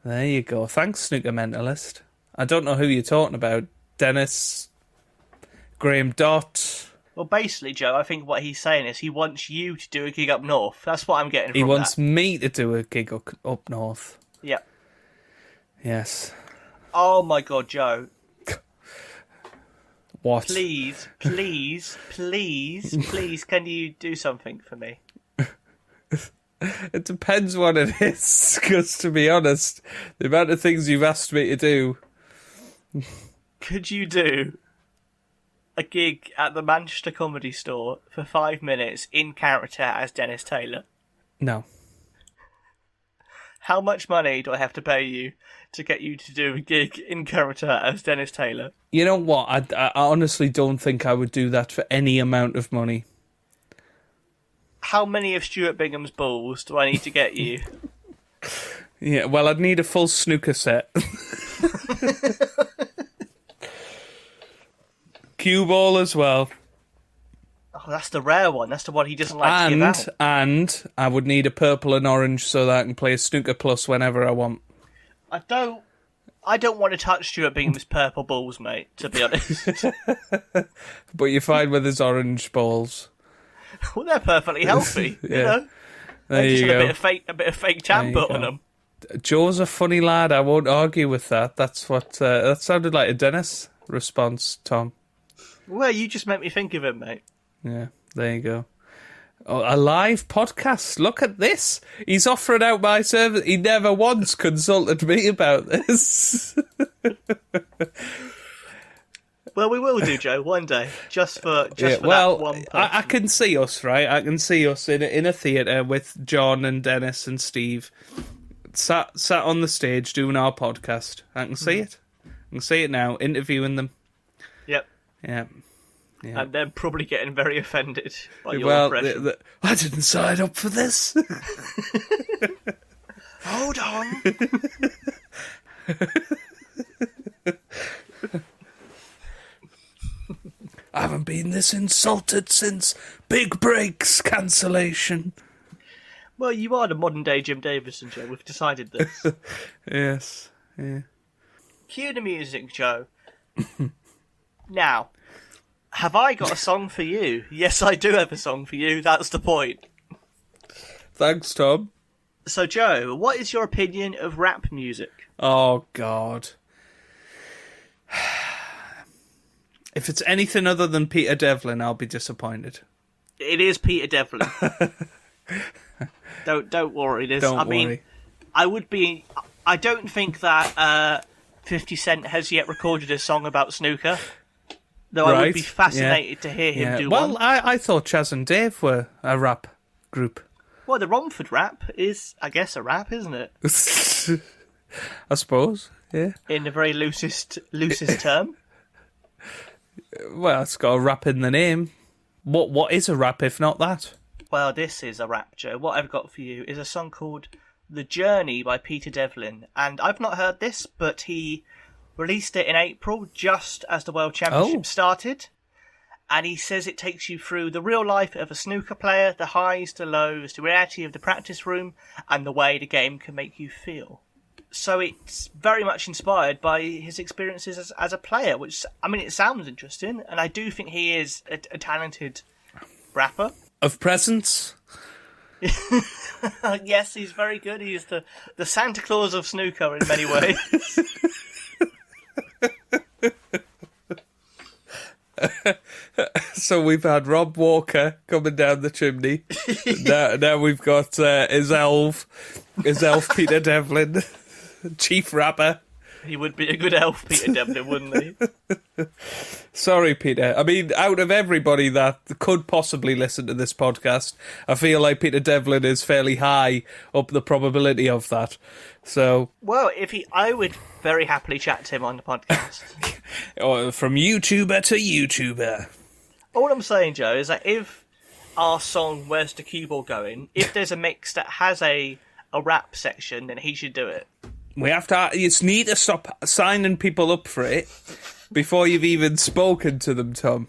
Thanks, Snooker Mentalist. I don't know who you're talking about. Dennis, Graham Dott. Well, basically, Joe, I think what he's saying is he wants you to do a gig up north. That's what I'm getting from that. He wants me to do a gig up north. Yeah. Yes. Oh my God, Joe. What? Please, can you do something for me? It depends what it is, because to be honest, the amount of things you've asked me to do... Could you do a gig at the Manchester Comedy Store for 5 minutes in character as Dennis Taylor? No. How much money do I have to pay you to get you to do a gig in character as Dennis Taylor? You know what? I honestly don't think I would do that for any amount of money. How many of Stuart Bingham's balls do I need to get you? Yeah, well, I'd need a full snooker set. Cue ball as well. Oh, that's the rare one. That's the one he doesn't like to give out. And I would need a purple and orange so that I can play Snooker Plus whenever I want. I don't want to touch Stuart Bingham's purple balls, mate, to be honest. But you're fine with his orange balls. Well, they're perfectly healthy, Yeah. you know. There They just you had go. a bit of fake tan put on them. Joe's a funny lad. I won't argue with that. That's what that sounded like a Dennis response, Tom. Well, you just make me think of him, mate. Yeah, there you go. Oh, a live podcast. Look at this. He's offering out my service. He never once consulted me about this. Well, we will do, Joe, one day, just for that one person. I can see us, right? I can see us in a theatre with John and Dennis and Steve sat on the stage doing our podcast. I can see it. I can see it now, interviewing them. Yep. Yeah. And then probably getting very offended by your impression. I didn't sign up for this. Hold on. I haven't been this insulted since Big Breaks cancellation. Well, you are the modern day Jim Davison, Joe. We've decided this. Yes. Yeah. Cue the music, Joe. Now, have I got a song for you? Yes, I do have a song for you. That's the point. Thanks, Tom. So, Joe, what is your opinion of rap music? Oh, God. If it's anything other than Peter Devlin, I'll be disappointed. It is Peter Devlin. Don't worry. Don't worry. I don't think that 50 Cent has yet recorded a song about snooker. Though I would be fascinated to hear him do one. Well, I thought Chaz and Dave were a rap group. Well, the Romford rap is, I guess, a rap, isn't it? I suppose, yeah. In the very loosest term. Well, it's got a rap in the name. What is a rap if not that? Well, this is a rap, Joe. What I've got for you is a song called The Journey by Peter Devlin. And I've not heard this, but he released it in April, just as the World Championship started. And he says it takes you through the real life of a snooker player, the highs, the lows, the reality of the practice room, and the way the game can make you feel. So it's very much inspired by his experiences as a player, which, I mean, it sounds interesting, and I do think he is a talented rapper. Of presence? Yes, he's very good. He's the Santa Claus of snooker in many ways. So we've had Rob Walker coming down the chimney. now we've got his elf Peter Devlin, chief rapper. He would be a good elf, Peter Devlin, wouldn't he? Sorry, Peter. I mean, out of everybody that could possibly listen to this podcast, I feel like Peter Devlin is fairly high up the probability of that. So, well, I would very happily chat to him on the podcast. Or from YouTuber to YouTuber. All I'm saying, Joe, is that if our song "Where's the Cue Ball Going," if there's a mix that has a rap section, then he should do it. We have to. You need to stop signing people up for it before you've even spoken to them, Tom.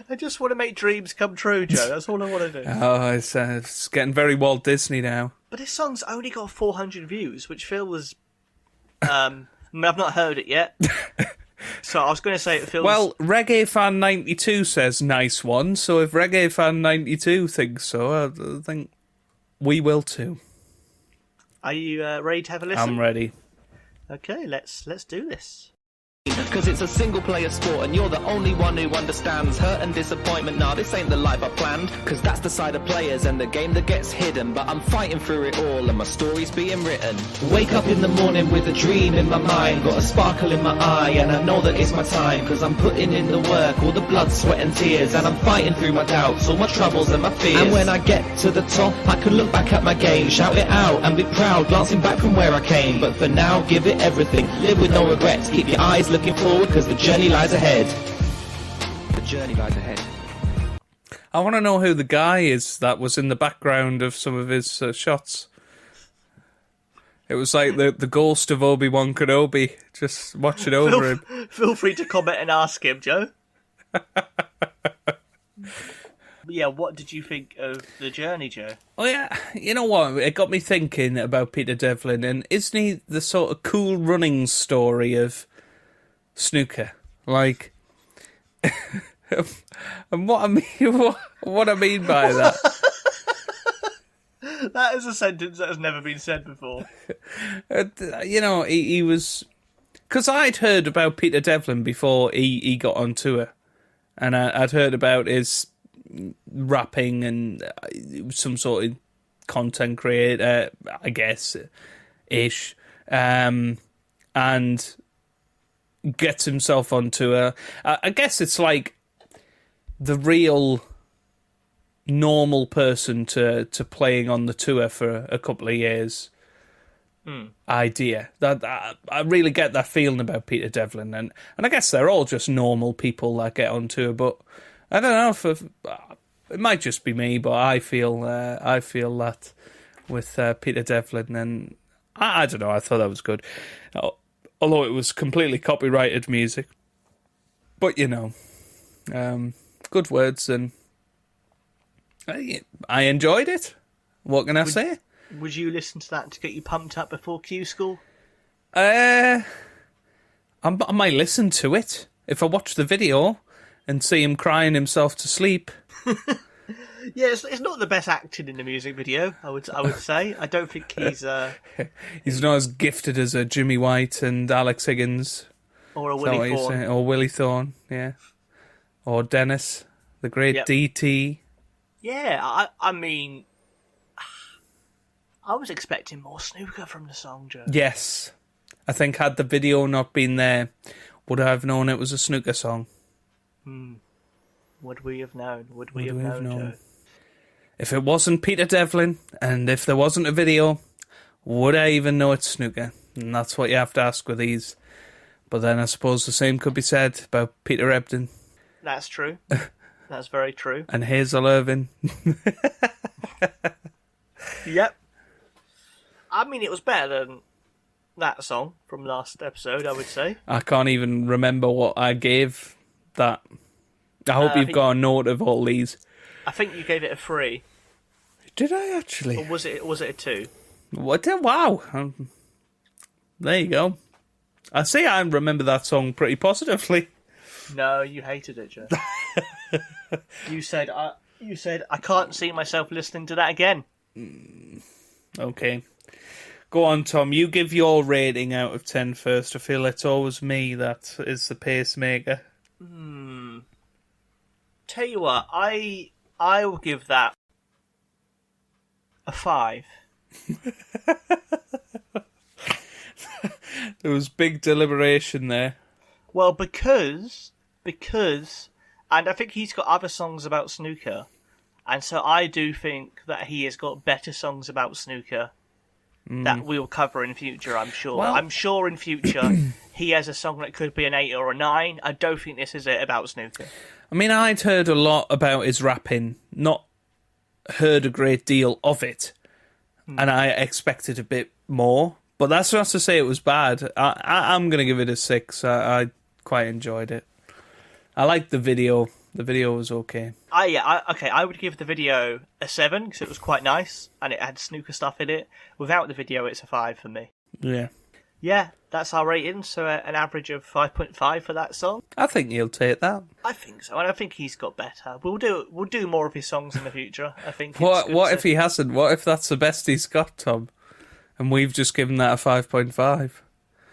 I just want to make dreams come true, Joe. That's all I want to do. Oh, it's getting very Walt Disney now. But this song's only got 400 views, which feels... I mean, I've not heard it yet. So I was going to say it feels... Well, Reggae Fan 92 says nice one, so if Reggae Fan 92 thinks so, I think we will too. Are you ready to have a listen? I'm ready. Okay, let's do this. Cause it's a single player sport and you're the only one who understands hurt and disappointment. Nah, this ain't the life I planned, cause that's the side of players and the game that gets hidden. But I'm fighting through it all and my story's being written. Wake up in the morning with a dream in my mind, got a sparkle in my eye, and I know that it's my time. Cause I'm putting in the work, all the blood, sweat and tears, and I'm fighting through my doubts, all my troubles and my fears. And when I get to the top, I can look back at my game, shout it out and be proud, glancing back from where I came. But for now, give it everything, live with no regrets, keep your eyes looking forward, because the journey lies ahead. The journey lies ahead. I want to know who the guy is that was in the background of some of his shots. It was like the ghost of Obi-Wan Kenobi, just watching over him. Feel free to comment and ask him, Joe. Yeah, what did you think of the journey, Joe? Oh yeah, you know what? It got me thinking about Peter Devlin, and isn't he the sort of cool running story of snooker? Like, and what I mean by that. That is a sentence that has never been said before. You know, he was... Because I'd heard about Peter Devlin before he got on tour. And I'd heard about his rapping and some sort of content creator, I guess, ish. And gets himself on tour. I guess it's like the real normal person to playing on the tour for a couple of years idea. That I really get that feeling about Peter Devlin, and I guess they're all just normal people that get on tour. But I don't know if it might just be me, but I feel that with Peter Devlin, and I don't know. I thought that was good, although it was completely copyrighted music. But you know, good words, and I enjoyed it. What can I say? Would you listen to that to get you pumped up before Q School? I might listen to it if I watch the video and see him crying himself to sleep. Yeah, it's not the best acting in the music video, I would say. I don't think he's... He's not as gifted as a Jimmy White and Alex Higgins. Or a Willie Thorne. Or Willie Thorne, yeah. Or Dennis, the great DT. Yeah, I mean... I was expecting more snooker from the song, Joe. Yes. I think had the video not been there, would I have known it was a snooker song? Would we have known? Would we have known, Joe? If it wasn't Peter Devlin, and if there wasn't a video, would I even know it's snooker? And that's what you have to ask with these. But then I suppose the same could be said about Peter Ebdon. That's true. That's very true. And Hazel Irvine. Yep. I mean, it was better than that song from last episode, I would say. I can't even remember what I gave that. I hope you've got a note of all these. I think you gave it a 3. Did I actually? Or was it a 2? What? Wow. There you go. I see I remember that song pretty positively. No, you hated it, Joe. You said I can't see myself listening to that again. Okay. Go on, Tom. You give your rating out of 10 first. I feel it's always me that is the pacemaker. Tell you what, I will give that a 5. There was big deliberation there. Well, because, and I think he's got other songs about snooker, and so I do think that he has got better songs about snooker that we'll cover in future, I'm sure. Well- I'm sure in future he has a song that could be an 8 or a 9. I don't think this is it about snooker. I mean, I'd heard a lot about his rapping, not heard a great deal of it, and I expected a bit more. But that's not to say it was bad. I'm going to give it a 6. I quite enjoyed it. I liked the video. The video was okay. I would give the video a 7 because it was quite nice and it had snooker stuff in it. Without the video, it's a 5 for me. Yeah. Yeah, that's our rating. So an average of 5.5 for that song. I think he'll take that. I think so, and I think he's got better. We'll do more of his songs in the future. I think. What if he hasn't? What if that's the best he's got, Tom? And we've just given that a 5.5.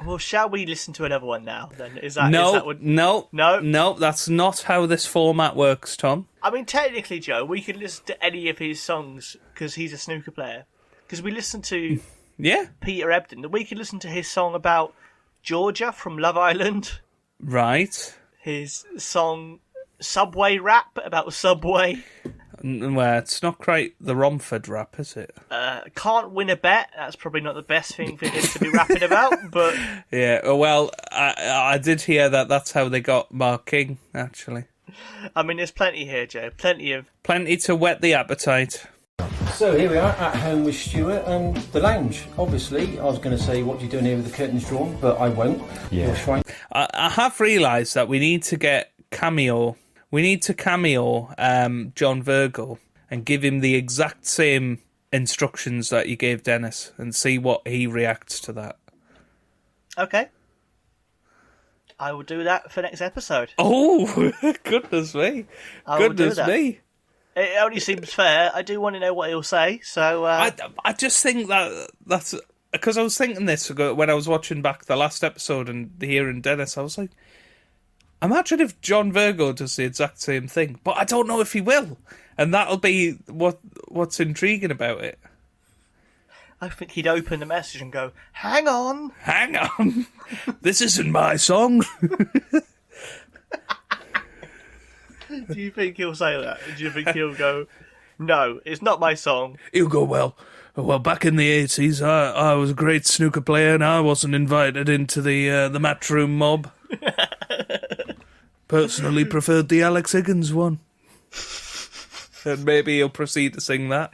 Well, shall we listen to another one now? Then No, that's not how this format works, Tom. I mean, technically, Joe, we could listen to any of his songs because he's a snooker player. Because we listened to Peter Devlin. We could listen to his song about Georgia from Love Island. Right. His song Subway Rap about Subway. Well, it's not quite the Romford rap, is it? Can't win a bet. That's probably not the best thing for him to be rapping about, but... Yeah, well, I did hear that that's how they got Mark King, actually. I mean, there's plenty here, Joe. Plenty to whet the appetite. So here we are at home with Stuart and the lounge. Obviously, I was going to say, what are you doing here with the curtains drawn? But I won't. Yeah. I have realised that we need to get cameo... We need to cameo John Virgo and give him the exact same instructions that you gave Dennis and see what he reacts to that. Okay. I will do that for next episode. Oh, goodness me. Goodness me. It only seems fair. I do want to know what he'll say, so... I just think that's... Because I was thinking this when I was watching back the last episode and hearing Dennis, I was like... Imagine if John Virgo does the exact same thing, but I don't know if he will, and that'll be what's intriguing about it. I think he'd open the message and go, "Hang on, this isn't my song." Do you think he'll say that? Do you think he'll go, "No, it's not my song"? He'll go, well, back in the 80s, I was a great snooker player, and I wasn't invited into the Matchroom mob. Personally preferred the Alex Higgins one. And maybe he'll proceed to sing that.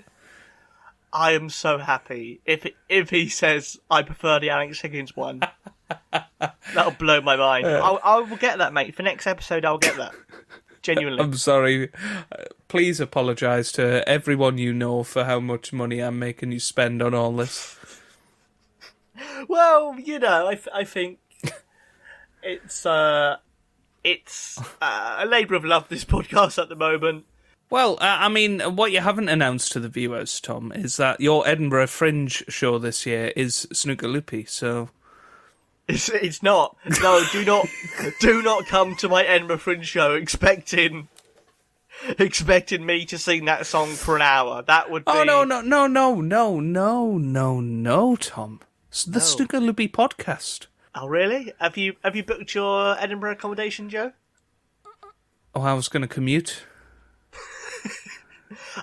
I am so happy if he says, "I prefer the Alex Higgins one." That'll blow my mind. I will get that, mate. For next episode, I'll get that. Genuinely. I'm sorry. Please apologise to everyone you know for how much money I'm making you spend on all this. Well, I think it's a labour of love, this podcast at the moment. Well, I mean, what you haven't announced to the viewers, Tom, is that your Edinburgh Fringe show this year is Snooker Loopy, so... It's not. No, do not come to my Edinburgh Fringe show expecting me to sing that song for an hour. That would be... Oh, no, Tom. It's the Snooker Loopy podcast. Oh, really? Have you booked your Edinburgh accommodation, Joe? Oh, I was going to commute.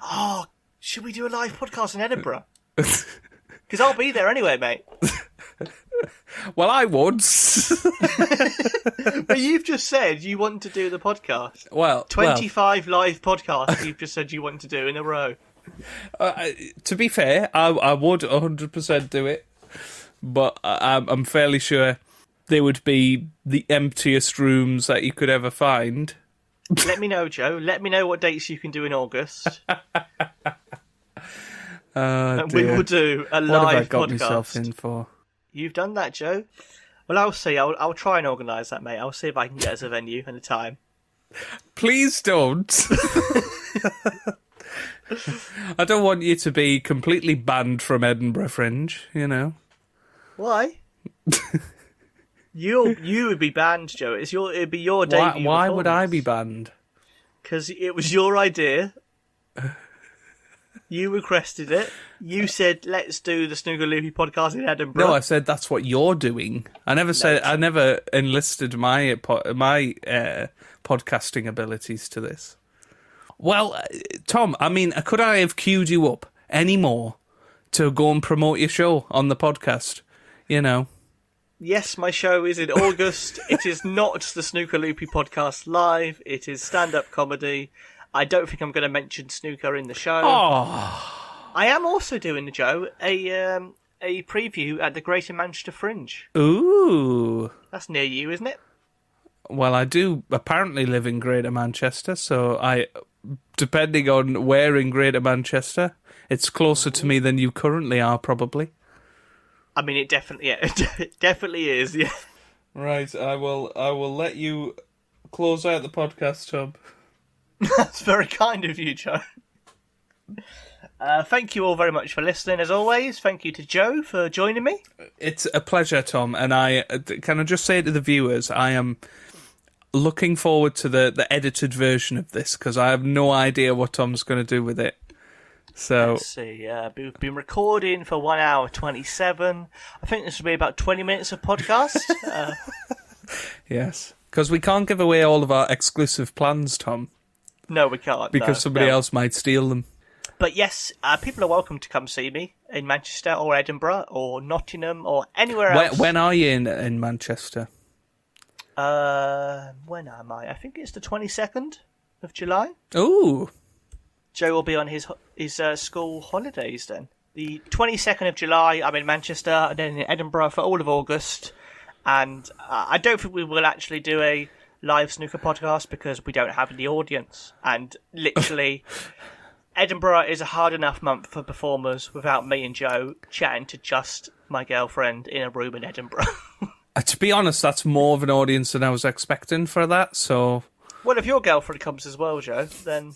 Oh, should we do a live podcast in Edinburgh? Because I'll be there anyway, mate. Well, I would. But you've just said you want to do the podcast. Well, 25 live podcasts you've just said you want to do in a row. To be fair, I would 100% do it. But I'm fairly sure they would be the emptiest rooms that you could ever find. Let me know, Joe. Let me know what dates you can do in August. And we will do a live podcast. What have I got myself in for? You've done that, Joe. Well, I'll see. I'll try and organise that, mate. I'll see if I can get us a venue and a time. Please don't. I don't want you to be completely banned from Edinburgh Fringe, you know. Why? You would be banned, Joe. It'd be your debut. Why would I be banned? Because it was your idea. You requested it. You said, "Let's do the Snooker Loopy podcast in Edinburgh." No, I said that's what you're doing. I never said. I never enlisted my podcasting abilities to this. Well, Tom, I mean, could I have queued you up any more to go and promote your show on the podcast. You know. Yes, my show is in August. It is not the Snooker Loopy podcast live. It is stand-up comedy. I don't think I'm going to mention snooker in the show. Oh. I am also doing, Joe, a preview at the Greater Manchester Fringe. Ooh. That's near you, isn't it? Well, I do apparently live in Greater Manchester, so depending on where in Greater Manchester, it's closer to me than you currently are, probably. I mean, it definitely is, yeah. Right, I will let you close out the podcast, Tom. That's very kind of you, Joe. Thank you all very much for listening, as always. Thank you to Joe for joining me. It's a pleasure, Tom, and can I just say to the viewers, I am looking forward to the edited version of this, because I have no idea what Tom's going to do with it. So let's see. We've been recording for 1 hour 27. I think this will be about 20 minutes of podcast. Yes, because we can't give away all of our exclusive plans, Tom. No, we can't. Because somebody else might steal them. But yes, people are welcome to come see me in Manchester or Edinburgh or Nottingham or anywhere else. When are you in Manchester? When am I? I think it's the 22nd of July. Ooh. Joe will be on his school holidays then. The 22nd of July, I'm in Manchester, and then in Edinburgh for all of August. And I don't think we will actually do a live snooker podcast because we don't have the audience. And literally, Edinburgh is a hard enough month for performers without me and Joe chatting to just my girlfriend in a room in Edinburgh. To be honest, that's more of an audience than I was expecting for that, so... Well, if your girlfriend comes as well, Joe, then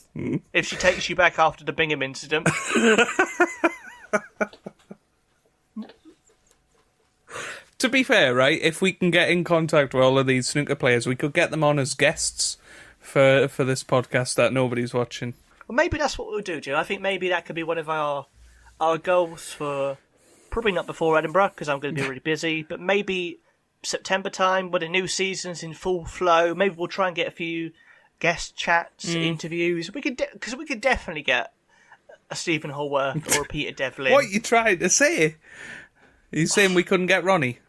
if she takes you back after the Bingham incident... To be fair, right, if we can get in contact with all of these snooker players, we could get them on as guests for this podcast that nobody's watching. Well, maybe that's what we'll do, Joe. I think maybe that could be one of our goals for... Probably not before Edinburgh, because I'm going to be really busy, but maybe... September time, when the new season's in full flow, maybe we'll try and get a few guest chats, interviews. We could definitely get a Stephen Hallworth or a Peter Devlin. What are you trying to say? Are you saying we couldn't get Ronnie?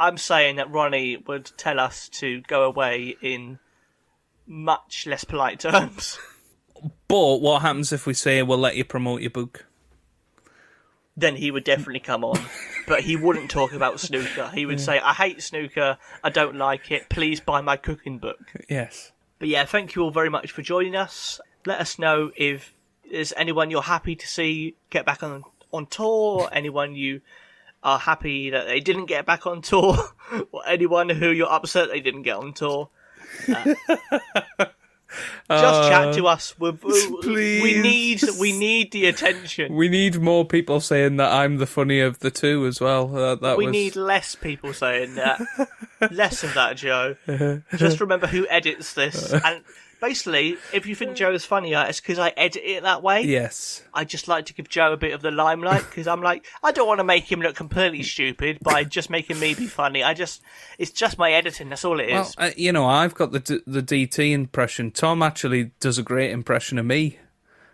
I'm saying that Ronnie would tell us to go away in much less polite terms. But what happens if we say we'll let you promote your book? Then he would definitely come on. But he wouldn't talk about snooker. He would say, I hate snooker, I don't like it, please buy my cooking book. Yes. But yeah, thank you all very much for joining us. Let us know if there's anyone you're happy to see get back on tour, anyone you are happy that they didn't get back on tour, or anyone who you're upset they didn't get on tour. Just chat to us. Please. We need the attention. We need more people saying that I'm the funny of the two as well. We need less people saying that. Less of that, Joe. Just remember who edits this. And basically, if you think Joe is funnier, it's because I edit it that way. Yes. I just like to give Joe a bit of the limelight because I'm like, I don't want to make him look completely stupid by just making me be funny. It's just my editing. That's all it is. Well, I've got the DT impression. Tom actually does a great impression of me,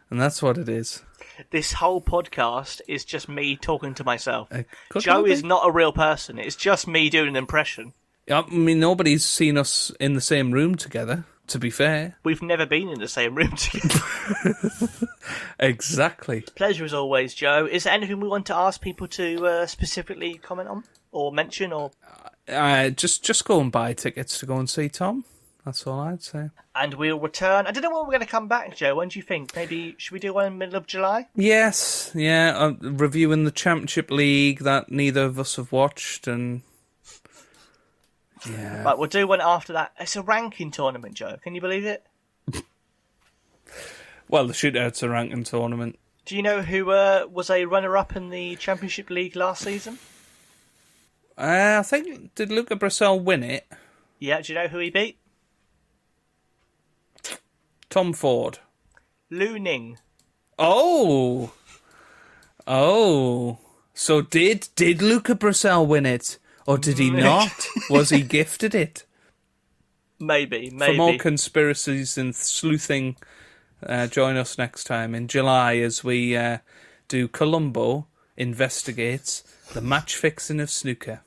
and that's what it is. This whole podcast is just me talking to myself. Joe is not a real person. It's just me doing an impression. I mean, nobody's seen us in the same room together, to be fair. We've never been in the same room together. Exactly. Pleasure as always, Joe. Is there anything we want to ask people to specifically comment on or mention? Or just go and buy tickets to go and see Tom. That's all I'd say. And we'll return. I don't know when we're going to come back, Joe. When do you think? Maybe, should we do one in the middle of July? Yes, yeah. Reviewing the Championship League that neither of us have watched, and... Yeah. Right, we'll do one after that. It's a ranking tournament, Joe. Can you believe it? Well, the shootout's a ranking tournament. Do you know who was a runner-up in the Championship League last season? I think, did Luca Brissell win it? Yeah, do you know who he beat? Tom Ford. Lu Ning. Oh! So did Luca Brissell win it? Or did he not? Was he gifted it? Maybe. For more conspiracies and sleuthing, join us next time in July as we do Columbo investigates the match fixing of snooker.